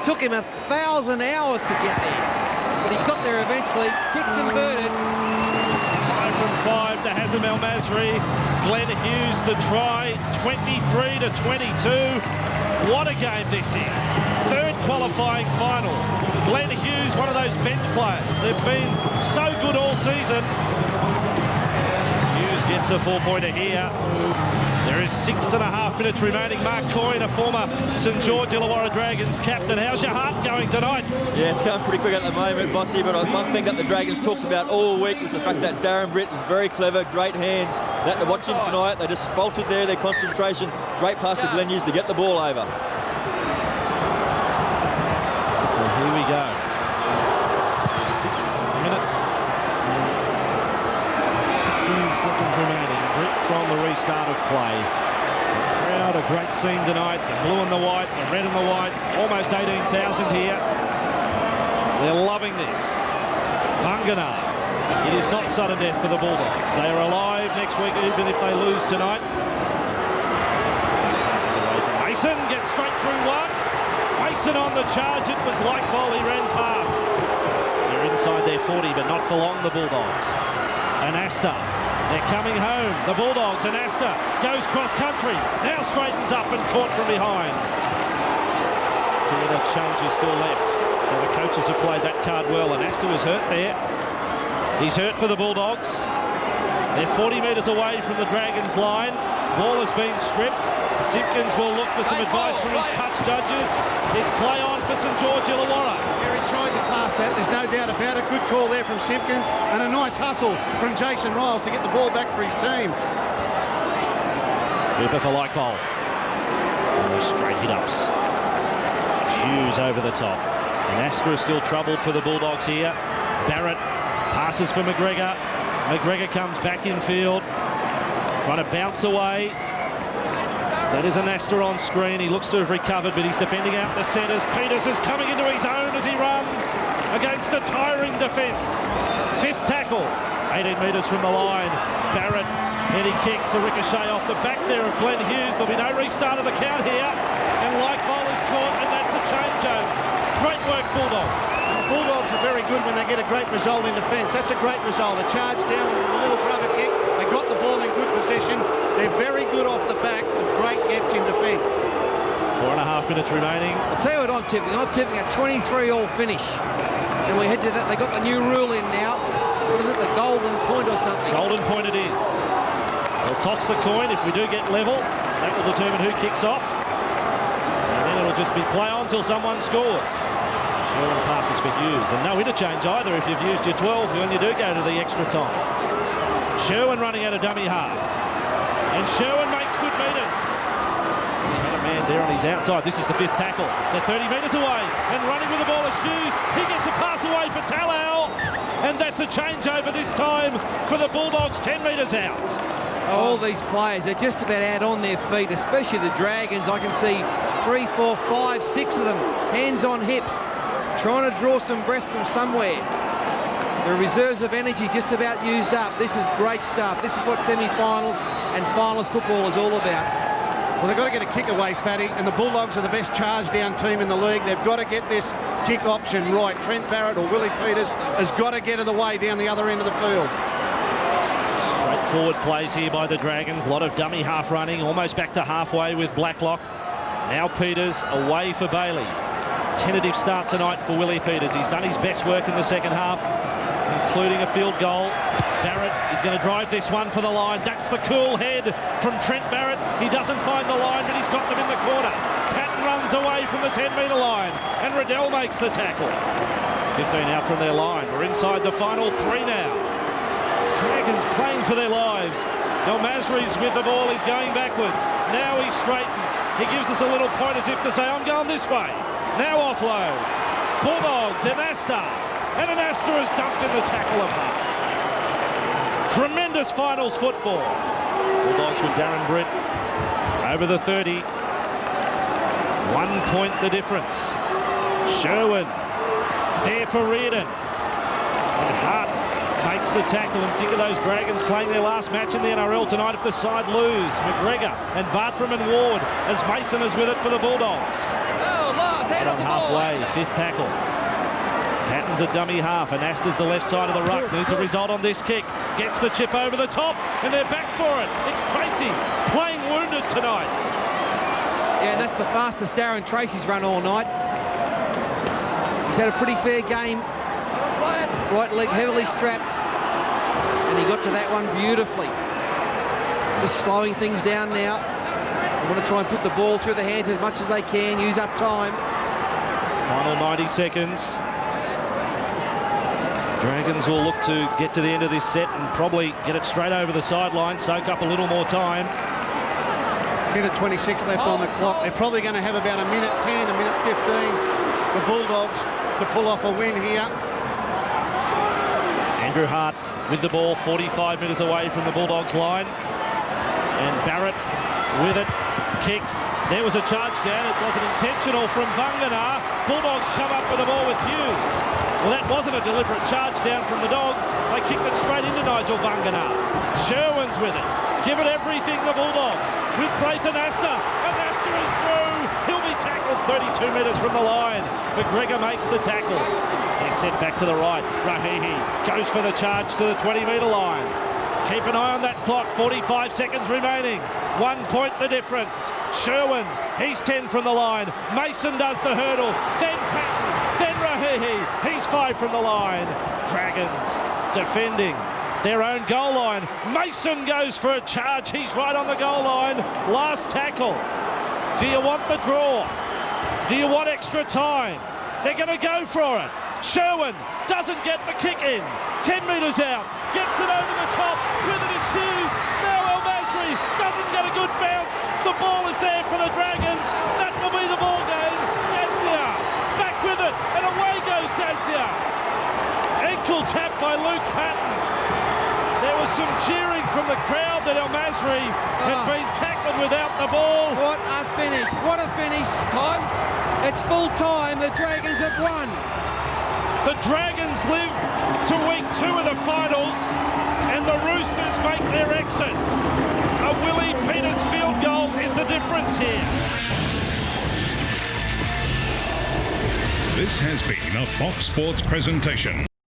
Took him 1,000 hours to get there, but he got there eventually. Kick converted. 5 from 5 to Hazem El Masri. Glenn Hughes the try, 23 to 22. What a game this is. 3rd qualifying final. Glenn Hughes, one of those bench players. They've been so good all season. Hughes gets a 4-pointer here. There is 6.5 minutes remaining. Mark Coyne, a former St George Illawarra Dragons captain. How's your heart going tonight? Yeah, it's going pretty quick at the moment, Bossy, but one thing that the Dragons talked about all week was the fact that Darren Britt is very clever, great hands. That to watch him tonight, they just faltered there, their concentration. Great pass to Glenn Hughes to get the ball over. Well, here we go. 6 minutes and 15 seconds remaining. Britt from the restart of play. The crowd, a great scene tonight. The blue and the white, the red and the white. Almost 18,000 here. They're loving this. Vangana. It is not sudden death for the Bulldogs. They are alive next week, even if they lose tonight. Passes away from Mason. Gets straight through one. Mason on the charge. It was like Vol. He ran past. They're inside their 40, but not for long, the Bulldogs. And Asta. They're coming home. The Bulldogs, and Asta goes cross-country. Now straightens up and caught from behind. 2 minute changes still left. So the coaches have played that card well, and Asta was hurt there. He's hurt for the Bulldogs. They're 40 metres away from the Dragons line. Ball has been stripped. Simpkins will look for some advice from his touch judges. It's play on for St George Illawarra. He tried to pass that, there's no doubt about it. Good call there from Simpkins, and a nice hustle from Jason Riles to get the ball back for his team. Cooper for Leichvold. Straight hit-ups. Hughes over the top. And Astra is still troubled for the Bulldogs here. Barrett passes for McGregor. McGregor comes back in field, trying to bounce away. That is Anasta on screen. He looks to have recovered, but he's defending out the centres. Peters is coming into his own as he runs against a tiring defence. Fifth tackle, 18 metres from the line. Barrett, heady kicks, a ricochet off the back there of Glenn Hughes. There'll be no restart of the count here. And Lightbowl is caught, and that's a changeover. Great work, Bulldogs. The Bulldogs are very good when they get a great result in defence. That's a great result. A charge down with a little rubber kick. They got the ball in good position. They're very good off the back of great gets in defence. 4.5 minutes remaining. I'll tell you what I'm tipping. I'm tipping a 23-all finish. And we head to that. They got the new rule in now. What is it, the golden point or something? Golden point it is. They'll toss the coin. If we do get level, that will determine who kicks off. And then it'll just be play on till someone scores. Sherwin passes for Hughes. And no interchange either if you've used your 12 when you do go to the extra time. Sherwin running out of dummy half. And Sherwin makes good metres. He had a man there on his outside. This is the fifth tackle. They're 30 metres away. And running with the ball is Hughes. He gets a pass away for Talau. And that's a changeover this time for the Bulldogs, 10 metres out. All these players are just about out on their feet, especially the Dragons. I can see 3, 4, 5, 6 of them, hands on hips, trying to draw some breath from somewhere. The reserves of energy just about used up. This is great stuff. This is what semi-finals and finals football is all about. Well, they've got to get a kick away, Fatty, and the Bulldogs are the best charge-down team in the league. They've got to get this kick option right. Trent Barrett or Willie Peters has got to get of the way down the other end of the field. Straightforward plays here by the Dragons. A lot of dummy half running, almost back to halfway with Blacklock. Now Peters away for Bailey. Tentative start tonight for Willie Peters. He's done his best work in the second half, including a field goal. Barrett is going to drive this one for the line. That's the cool head from Trent Barrett. He doesn't find the line, but he's got them in the corner. Patton runs away from the 10-metre line, and Riddell makes the tackle. 15 out from their line. We're inside the final 3 now. Dragons playing for their lives. El Masri's with the ball. He's going backwards. Now he straightens. He gives us a little point as if to say, I'm going this way. Now offloads. Bulldogs, Anasta. And Anasta is dumped in the tackle of half. Tremendous finals football. Bulldogs with Darren Britt over the 30. 1 point the difference. Sherwin there for Reardon. And Hart makes the tackle, and think of those Dragons playing their last match in the NRL tonight if the side lose. McGregor and Bartram and Ward as Mason is with it for the Bulldogs. Right on halfway, fifth tackle. Patton's a dummy half, and Asta's the left side of the ruck. Needs a result on this kick. Gets the chip over the top, and they're back for it. It's Tracy playing wounded tonight. Yeah, and that's the fastest Darren Tracy's run all night. He's had a pretty fair game. Right leg heavily strapped, and he got to that one beautifully. Just slowing things down now. They want to try and put the ball through the hands as much as they can, use up time. Final 90 seconds. Dragons will look to get to the end of this set and probably get it straight over the sideline, soak up a little more time. Minute 26 left on the clock. They're probably going to have about a minute 10, a minute 15, the Bulldogs, to pull off a win here. Andrew Hart with the ball, 45 metres away from the Bulldogs line. And Barrett with it, kicks. There was a charge down. It wasn't intentional from Vangana. Bulldogs come up with the ball with Hughes. Well, that wasn't a deliberate charge down from the Dogs. They kicked it straight into Nigel Vangana. Sherwin's with it. Give it everything, the Bulldogs, with Braith and Asta. And Asta is through. He'll be tackled 32 metres from the line. McGregor makes the tackle. They're sent back to the right. Rahihi goes for the charge to the 20-metre line. Keep an eye on that clock. 45 seconds remaining. 1 point the difference. Sherwin, he's 10 from the line. Mason does the hurdle. Then Patton. Then Rahihi. He's 5 from the line. Dragons defending their own goal line. Mason goes for a charge. He's right on the goal line. Last tackle. Do you want the draw? Do you want extra time? They're going to go for it. Sherwin doesn't get the kick in. 10 metres out. Gets it over the top. With it is Hughes. Now El Masri doesn't get a good bounce. The ball is there for the Dragons. That will be the ball game. Gaznia back with it. And away goes Gaznia. Ankle tap by Luke Patton. There was was some cheering from the crowd that El Masri had been tackled without the ball. What a finish. What a finish. Time? It's full time. The Dragons have won. The Dragons live to week 2 of the finals, and the Roosters make their exit. A Willie Peters field goal is the difference here. This has been a Fox Sports presentation.